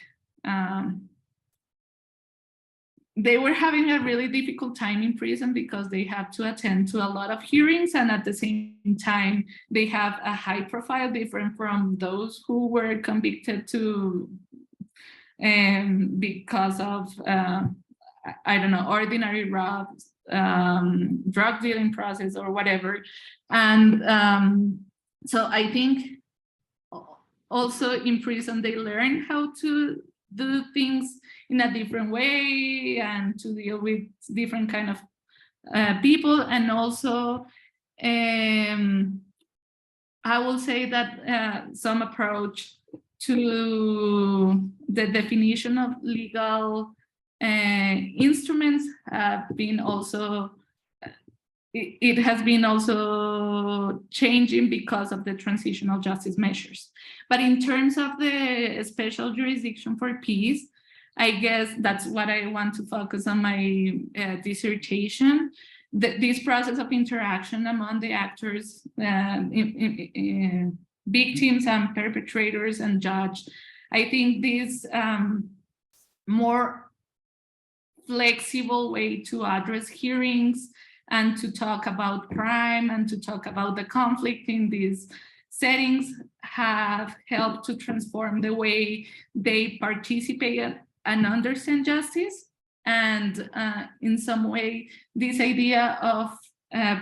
they were having a really difficult time in prison because they have to attend to a lot of hearings, and at the same time, they have a high profile different from those who were convicted to because of, I don't know, ordinary robs, drug dealing process or whatever. And so I think also in prison, they learn how to do things in a different way and to deal with different kind of people. And also, I will say that some approach to the definition of legal instruments have been also, it has been also changing because of the transitional justice measures. But in terms of the special jurisdiction for peace, I guess that's what I want to focus on my dissertation. This process of interaction among the actors, victims and perpetrators and judge. I think this more flexible way to address hearings and to talk about crime and to talk about the conflict in these settings have helped to transform the way they participate and understand justice. And in some way, this idea of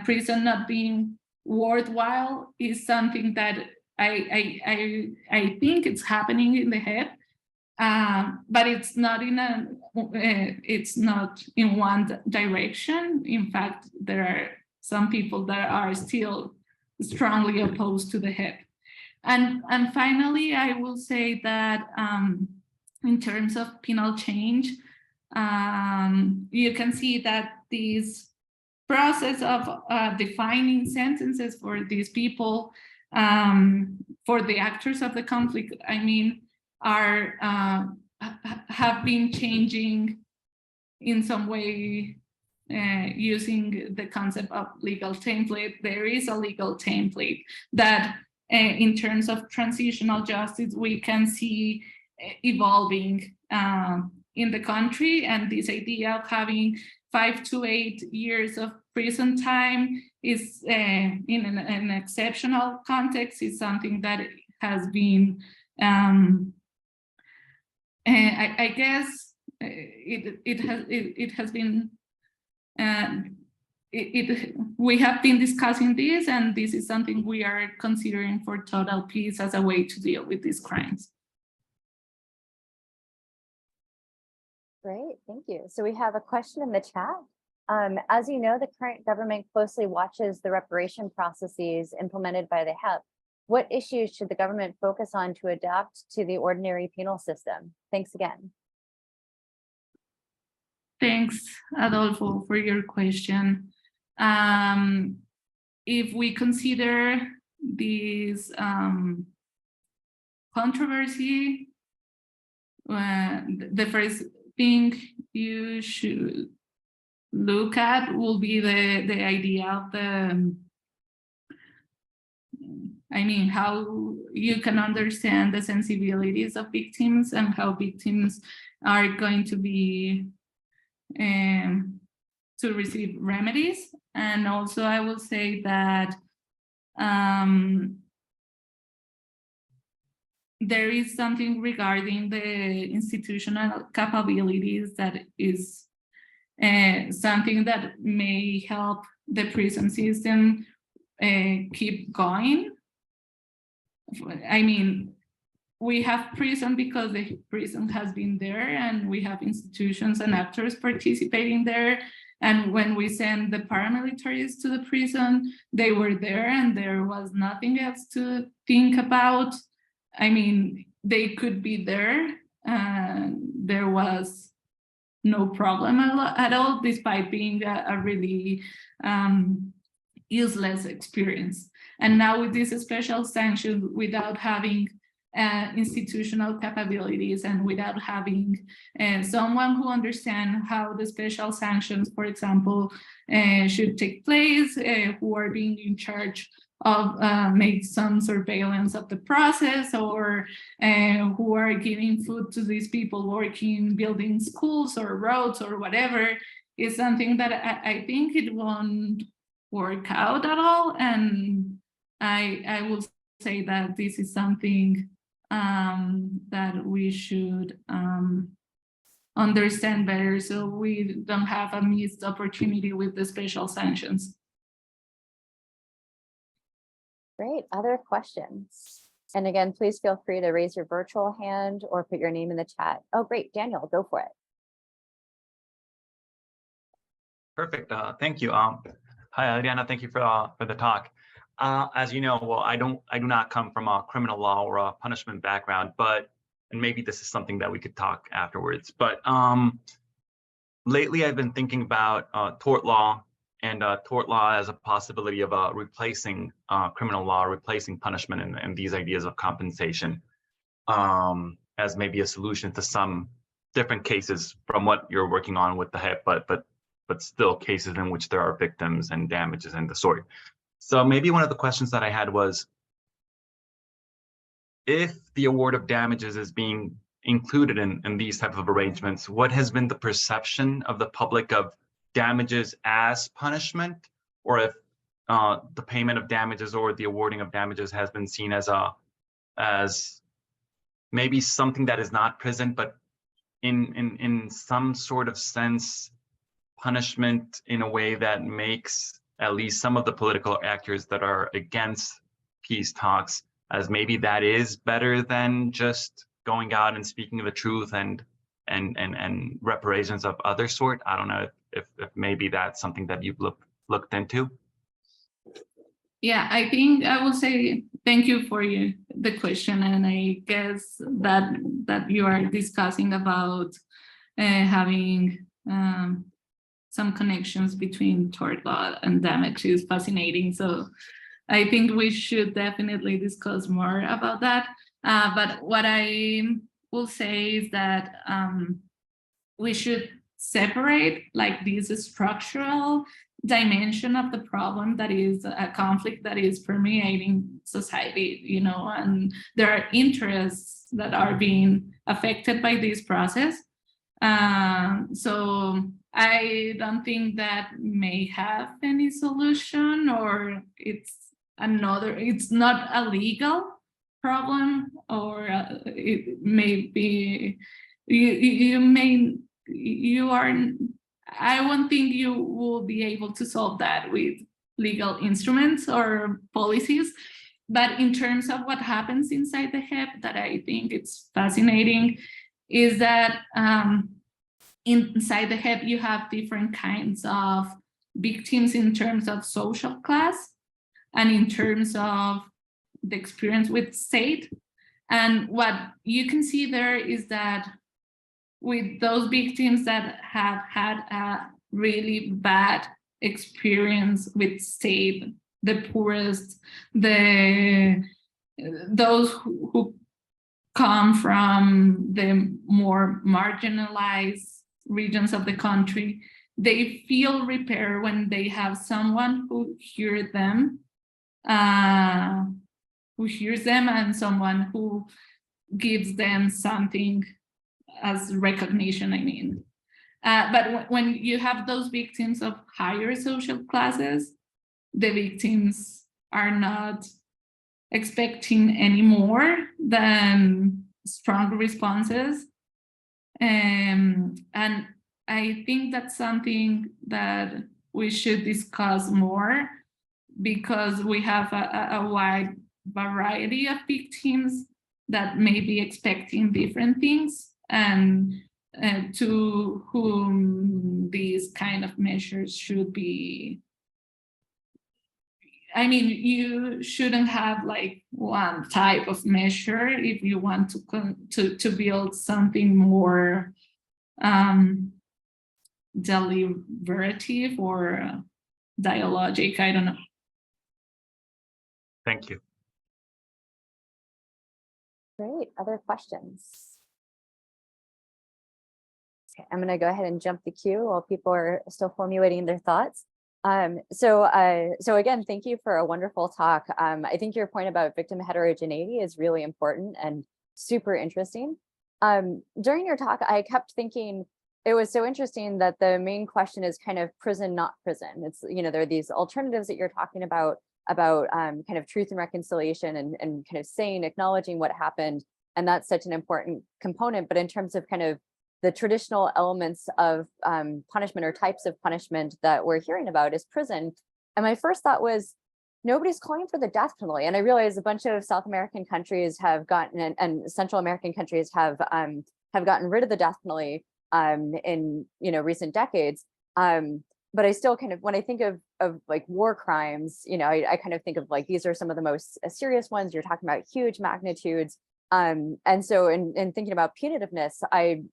prison not being worthwhile is something that I think it's happening in the head, but it's not in one direction. In fact, there are some people that are still strongly opposed to the head. And finally, I will say that in terms of penal change, you can see that this process of defining sentences for these people, for the actors of the conflict, I mean, are have been changing in some way using the concept of legal template. There is a legal template that in terms of transitional justice, we can see evolving in the country, and this idea of having 5 to 8 years of prison time is in an exceptional context is something that has been, I guess it has been, we have been discussing this, and this is something we are considering for total peace as a way to deal with these crimes. Great, thank you. So we have a question in the chat. As you know, the current government closely watches the reparation processes implemented by the HEP. What issues should the government focus on to adapt to the ordinary penal system? Thanks again. Thanks, Adolfo, for your question. If we consider this controversy, the first thing you should look at will be the idea of the, I mean, how you can understand the sensibilities of victims and how victims are going to be to receive remedies. And also I will say that there is something regarding the institutional capabilities that is something that may help the prison system keep going. I mean, we have prison because the prison has been there, and we have institutions and actors participating there. And when we send the paramilitaries to the prison, they were there and there was nothing else to think about. I mean, they could be there and there was no problem at all, despite being a really useless experience. And now with this special sanction, without having institutional capabilities and without having someone who understands how the special sanctions, for example, should take place, who are being in charge of make some surveillance of the process, or who are giving food to these people working, building schools or roads or whatever, is something that I think it won't work out at all. And I will say that this is something that we should understand better, so we don't have a missed opportunity with the special sanctions. Great, other questions? And again, please feel free to raise your virtual hand or put your name in the chat. Oh, great, Daniel, go for it. Perfect, thank you. Hi, Adriana, thank you for the talk. As you know, well, I do not come from a criminal law or a punishment background, and maybe this is something that we could talk afterwards, but lately I've been thinking about tort law and tort law as a possibility of replacing criminal law, replacing punishment and these ideas of compensation as maybe a solution to some different cases from what you're working on with the HIP, but still cases in which there are victims and damages and the sort. So maybe one of the questions that I had was, if the award of damages is being included in these type of arrangements, what has been the perception of the public of damages as punishment, or if the payment of damages or the awarding of damages has been seen as maybe something that is not present, but in some sort of sense punishment in a way that makes at least some of the political actors that are against peace talks as maybe that is better than just going out and speaking the truth and reparations of other sort. I don't know if maybe that's something that you've looked into. Yeah, I think I will say thank you for the question, and I guess that you are discussing about having some connections between tort law and damage is fascinating. So I think we should definitely discuss more about that. But what I will say is that we should separate like this structural dimension of the problem that is a conflict that is permeating society, you know, and there are interests that are being affected by this process. So I don't think that may have any solution, or it's not a legal problem, or it may be, I won't think you will be able to solve that with legal instruments or policies. But in terms of what happens inside the HIP, that I think it's fascinating, is that inside the HIP, you have different kinds of victims in terms of social class and in terms of the experience with state. And what you can see there is that with those victims that have had a really bad experience with state, the poorest, those who come from the more marginalized regions of the country, they feel repair when they have someone who hears them, and someone who gives them something as recognition, I mean. But when you have those victims of higher social classes, the victims are not expecting any more than strong responses. And I think that's something that we should discuss more, because we have a wide variety of victims that may be expecting different things, and to whom these kind of measures should be. I mean, you shouldn't have like one type of measure if you want to build something more deliberative or dialogic. I don't know. Thank you. Great. Other questions? Okay, I'm going to go ahead and jump the queue while people are still formulating their thoughts. So again, thank you for a wonderful talk. I think your point about victim heterogeneity is really important and super interesting. During your talk, I kept thinking it was so interesting that the main question is kind of prison, not prison. It's, you know, there are these alternatives that you're talking about kind of truth and reconciliation and kind of saying, acknowledging what happened. And that's such an important component. But in terms of kind of the traditional elements of punishment or types of punishment that we're hearing about is prison. And my first thought was, nobody's calling for the death penalty. And I realized a bunch of South American countries have gotten, and Central American countries have gotten rid of the death penalty in, you know, recent decades. But I still kind of, when I think of like war crimes, you know, I kind of think of like, these are some of the most serious ones. You're talking about huge magnitudes. And so in thinking about punitiveness, I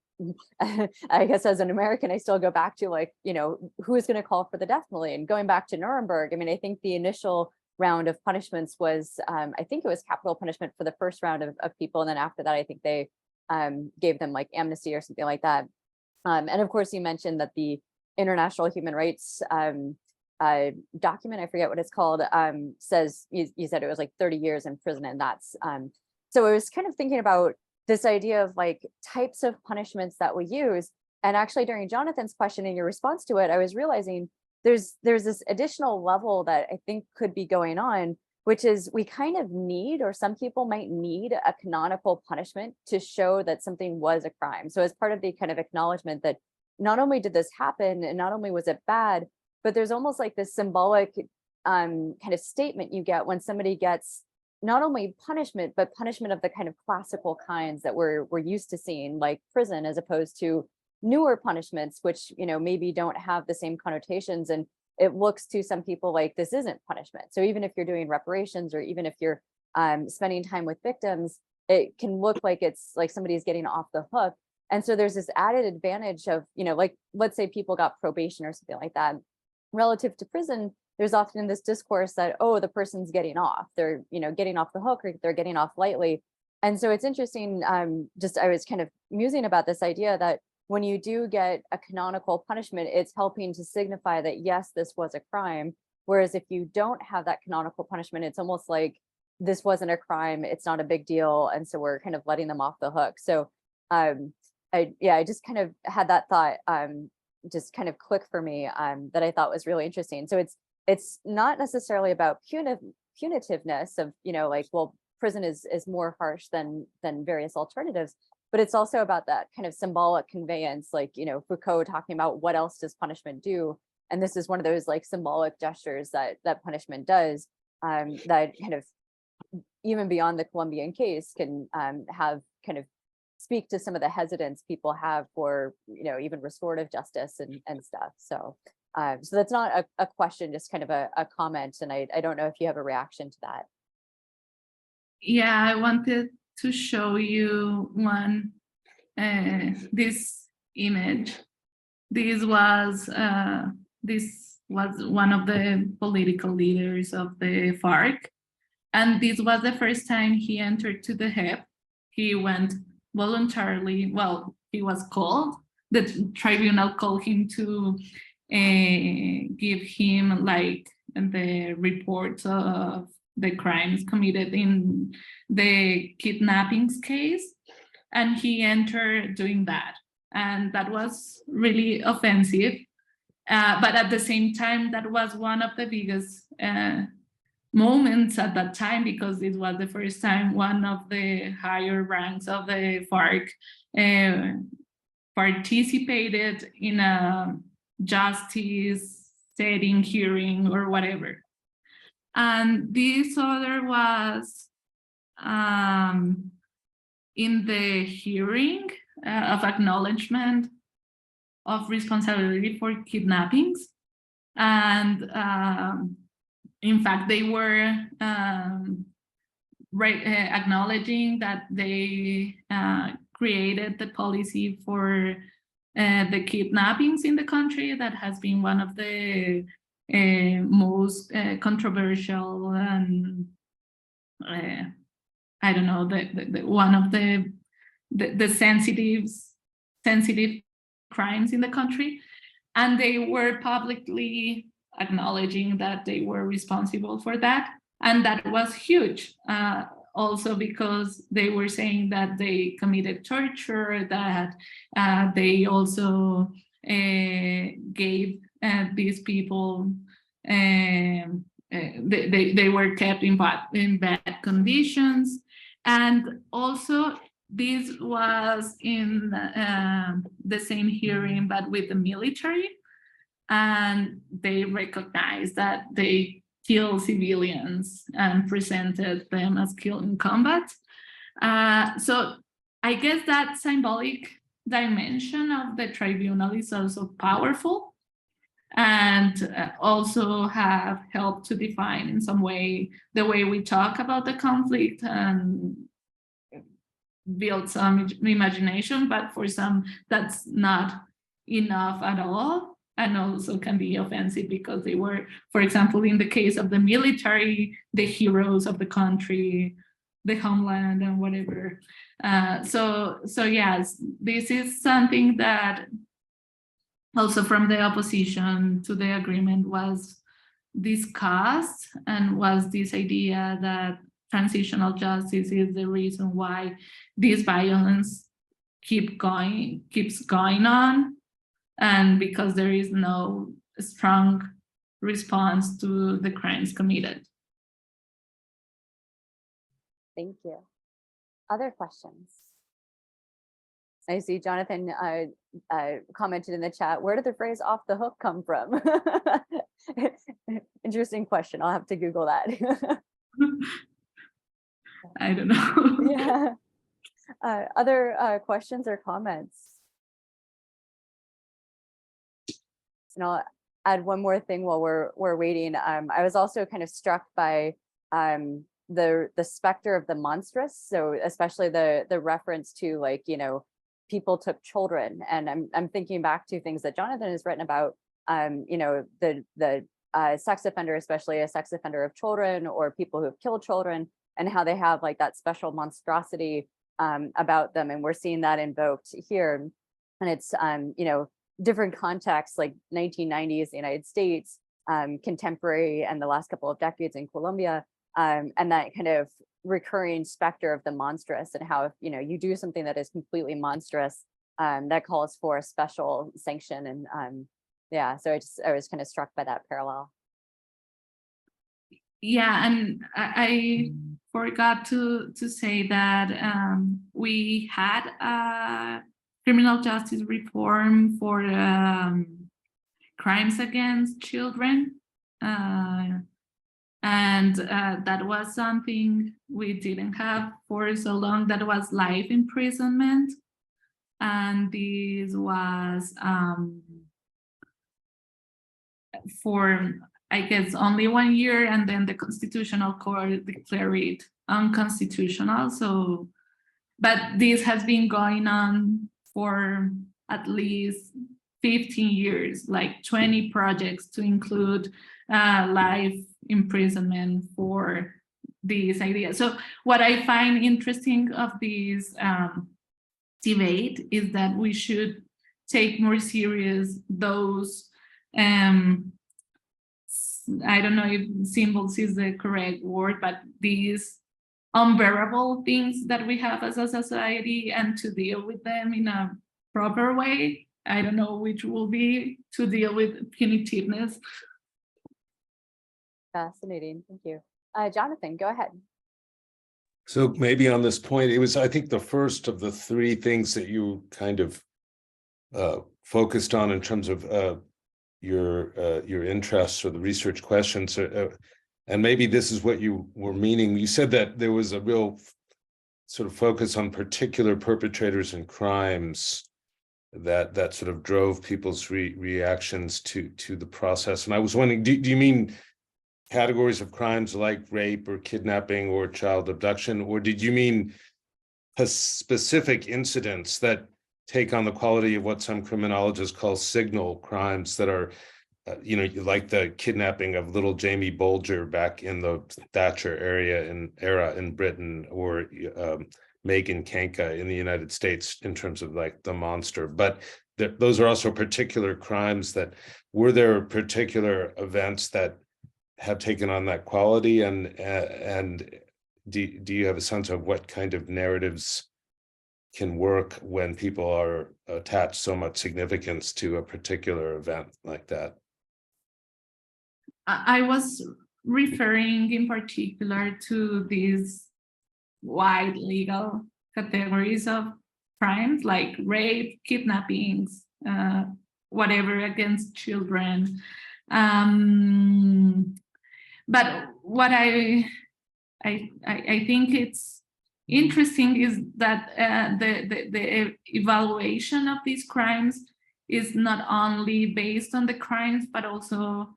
guess as an American, I still go back to like, you know, who is going to call for the death penalty? And going back to Nuremberg, I mean, I think the initial round of punishments was, I think it was capital punishment for the first round of people. And then after that, I think they gave them like amnesty or something like that. And of course, you mentioned that the International Human Rights document, I forget what it's called, says, you said it was like 30 years in prison. And that's, so I was kind of thinking about this idea of like types of punishments that we use. And actually during Jonathan's question and your response to it, I was realizing there's this additional level that I think could be going on, which is we kind of need, or some people might need, a canonical punishment to show that something was a crime. So as part of the kind of acknowledgement that not only did this happen and not only was it bad, but there's almost like this symbolic kind of statement you get when somebody gets not only punishment, but punishment of the kind of classical kinds that we're used to seeing, like prison, as opposed to newer punishments, which, you know, maybe don't have the same connotations. And it looks to some people like this isn't punishment. So even if you're doing reparations, or even if you're spending time with victims, it can look like it's like somebody's getting off the hook. And so there's this added advantage of, you know, like, let's say people got probation or something like that. Relative to prison, there's often this discourse that, oh, the person's getting off, they're, you know, getting off the hook, or they're getting off lightly. And so it's interesting, I was kind of musing about this idea that when you do get a canonical punishment, it's helping to signify that, yes, this was a crime. Whereas if you don't have that canonical punishment, it's almost like this wasn't a crime, it's not a big deal. And so we're kind of letting them off the hook. So I just kind of had that thought just kind of click for me that I thought was really interesting. So it's not necessarily about punitiveness of, you know, like, well, prison is more harsh than various alternatives, but it's also about that kind of symbolic conveyance, like, you know, Foucault talking about what else does punishment do? And this is one of those like symbolic gestures that punishment does, that kind of, even beyond the Colombian case, can have kind of speak to some of the hesitance people have for, you know, even restorative justice and stuff. So so that's not a question, just kind of a comment. And I don't know if you have a reaction to that. Yeah, I wanted to show you this image. This was one of the political leaders of the FARC. And this was the first time he entered to the JEP. He went voluntarily, well, he was called, the tribunal called him to give him like the reports of the crimes committed in the kidnappings case. And he entered doing that. And that was really offensive. But at the same time, that was one of the biggest moments at that time, because it was the first time one of the higher ranks of the FARC participated in a justice setting, hearing, or whatever. And this other was in the hearing of acknowledgement of responsibility for kidnappings. And in fact, they were acknowledging that they created the policy for the kidnappings in the country that has been one of the most controversial and I don't know, the one of the sensitive crimes in the country. And they were publicly acknowledging that they were responsible for that. And that was huge. Also because they were saying that they committed torture, that they also gave these people, they were kept in bad conditions. And also this was in the same hearing, but with the military. And they recognized that they kill civilians and presented them as killed in combat. So I guess that symbolic dimension of the tribunal is also powerful and also have helped to define in some way the way we talk about the conflict and build some imagination, but for some that's not enough at all. And also can be offensive because they were, for example, in the case of the military, the heroes of the country, the homeland and whatever. So yes, this is something that also from the opposition to the agreement was discussed, and was this idea that transitional justice is the reason why this violence keeps going on. And because there is no strong response to the crimes committed. Thank you. Other questions? I see Jonathan commented in the chat, where did the phrase "off the hook" come from? Interesting question. I'll have to Google that. I don't know. Yeah. Other questions or comments? And I'll add one more thing while we're waiting. I was also kind of struck by the specter of the monstrous. So especially the reference to, like, you know, people took children, and I'm thinking back to things that Jonathan has written about. You know, the sex offender, especially a sex offender of children or people who have killed children, and how they have like that special monstrosity about them, and we're seeing that invoked here. And it's you know, different contexts, like 1990s, the United States, contemporary, and the last couple of decades in Colombia, and that kind of recurring specter of the monstrous, and how if, you know, you do something that is completely monstrous, that calls for a special sanction. And yeah, so I was kind of struck by that parallel. Yeah, and I forgot to say that we had a criminal justice reform for crimes against children. And that was something we didn't have for so long. That was life imprisonment. And this was for, I guess, only 1 year, and then the Constitutional Court declared it unconstitutional. So, but this has been going on for at least 15 years, like 20 projects to include life imprisonment for this idea. So what I find interesting of this debate is that we should take more serious those, I don't know if symbols is the correct word, but these unbearable things that we have as a society, and to deal with them in a proper way. I don't know which will be to deal with punitiveness. Fascinating. Thank you. Jonathan, go ahead. So maybe on this point, it was, I think, the first of the three things that you kind of focused on in terms of your interests or the research questions. And maybe this is what you were meaning. You said that there was a real sort of focus on particular perpetrators and crimes that sort of drove people's reactions to the process. And I was wondering, do you mean categories of crimes like rape or kidnapping or child abduction, or did you mean specific incidents that take on the quality of what some criminologists call signal crimes that are, like the kidnapping of little Jamie Bolger back in the Thatcher era in Britain, or Megan Kanka in the United States in terms of like the monster. But those are also particular crimes that, were there particular events that have taken on that quality, and do you have a sense of what kind of narratives can work when people are attached so much significance to a particular event like that? I was referring in particular to these wide legal categories of crimes like rape, kidnappings, whatever against children. But what I think it's interesting is that the evaluation of these crimes is not only based on the crimes, but also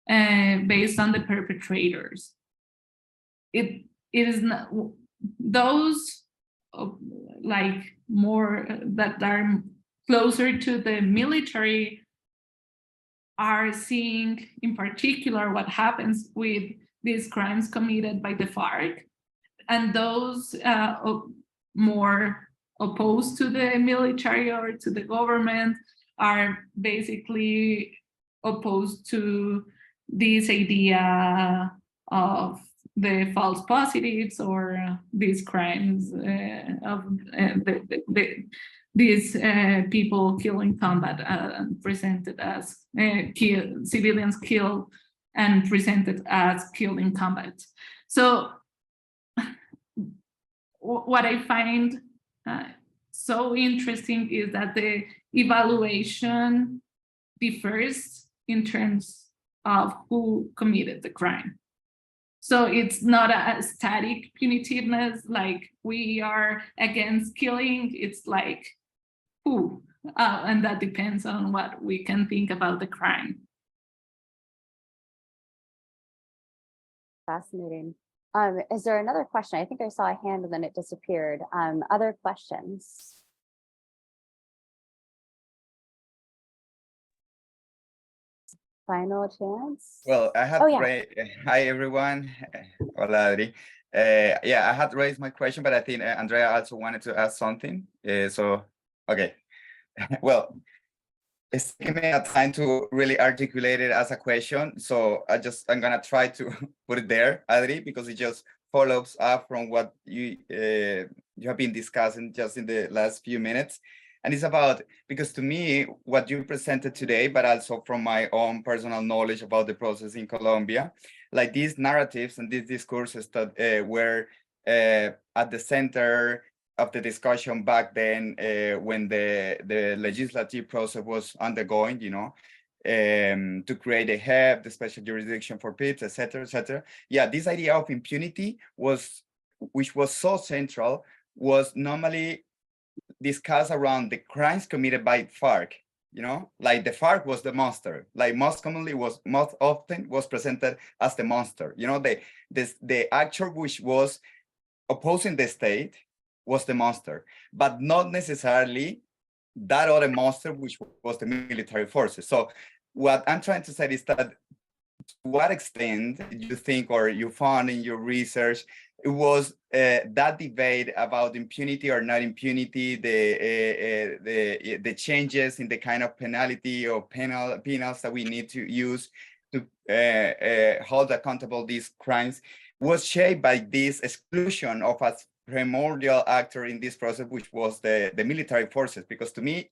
based on the perpetrators. It is not those like more that are closer to the military are seeing in particular what happens with these crimes committed by the FARC, and those more opposed to the military or to the government are basically opposed to this idea of the false positives or these crimes of these people killed in combat, presented as civilians killed and presented as killed in combat. So what I find so interesting is that the evaluation differs in terms of who committed the crime. So it's not a static punitiveness, like we are against killing. It's like who, and that depends on what we can think about the crime. Fascinating. Is there another question? I think I saw a hand and then it disappeared. Other questions? Final chance. Well, I had hi everyone. Hola, Adri. Yeah, I had raised my question, but I think Andrea also wanted to ask something. So, okay. Well, it's taking me a time to really articulate it as a question. So I'm gonna try to put it there, Adri, because it just follows up from what you have been discussing just in the last few minutes. And it's about, because to me, what you presented today, but also from my own personal knowledge about the process in Colombia, like these narratives and these discourses that were at the center of the discussion back then when the legislative process was undergoing, to create a HEP, the special jurisdiction for PITs, et cetera, Yeah, this idea of impunity which was so central, was normally discussed around the crimes committed by FARC, like the FARC was the monster, like most often was presented as the monster, the actor which was opposing the state was the monster, but not necessarily that other monster which was the military forces. So what I'm trying to say is that to what extent you think, or you found in your research, it was that debate about impunity or not impunity, the changes in the kind of penalty or penals that we need to use to hold accountable these crimes, was shaped by this exclusion of a primordial actor in this process, which was the military forces. Because to me,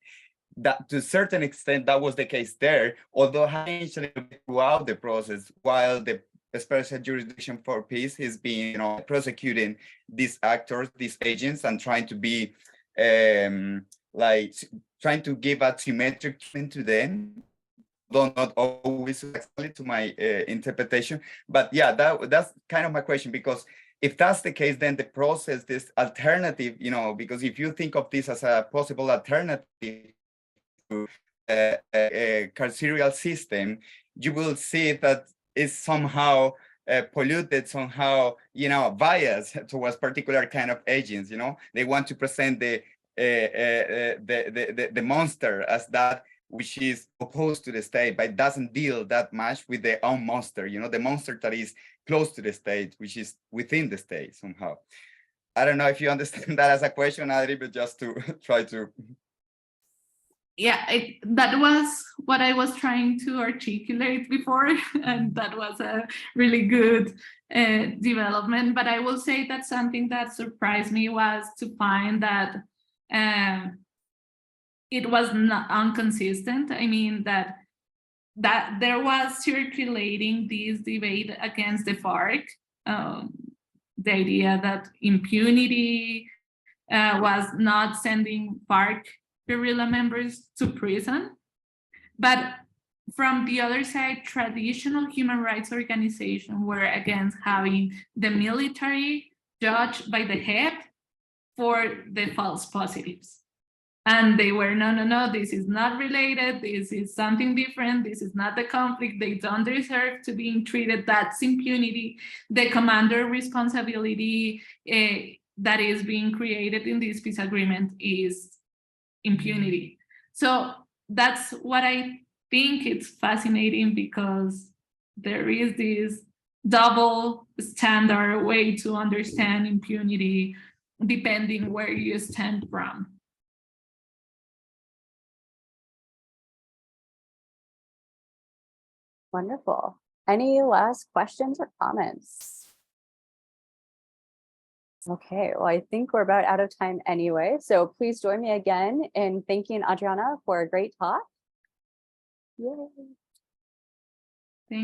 that to a certain extent that was the case there, although changed throughout the process, while the special jurisdiction for peace has been, prosecuting these actors, these agents, and trying to be trying to give a symmetric treatment to them. though not always exactly to my interpretation. But yeah, that's kind of my question, because if that's the case, then the process, this alternative, you know, because if you think of this as a possible alternative to a carceral system, you will see that it's somehow polluted, somehow, you know, biased towards particular kind of agents. You know, they want to present the monster as that which is opposed to the state, but doesn't deal that much with their own monster. You know, the monster that is close to the state, which is within the state somehow. I don't know if you understand that as a question, Adri, but just to try to. Yeah, that was what I was trying to articulate before, and that was a really good development. But I will say that something that surprised me was to find that it was not inconsistent. I mean, that there was circulating this debate against the FARC, the idea that impunity was not sending FARC guerrilla members to prison. But from the other side, traditional human rights organizations were against having the military judged by the head for the false positives. And they were, no, this is not related. This is something different. This is not the conflict. They don't deserve to be treated. That's impunity. The commander responsibility that is being created in this peace agreement is impunity. So that's what I think it's fascinating, because there is this double standard way to understand impunity depending where you stand from. Wonderful. Any last questions or comments? Okay, well, I think we're about out of time anyway, so please join me again in thanking Adriana for a great talk. Yay.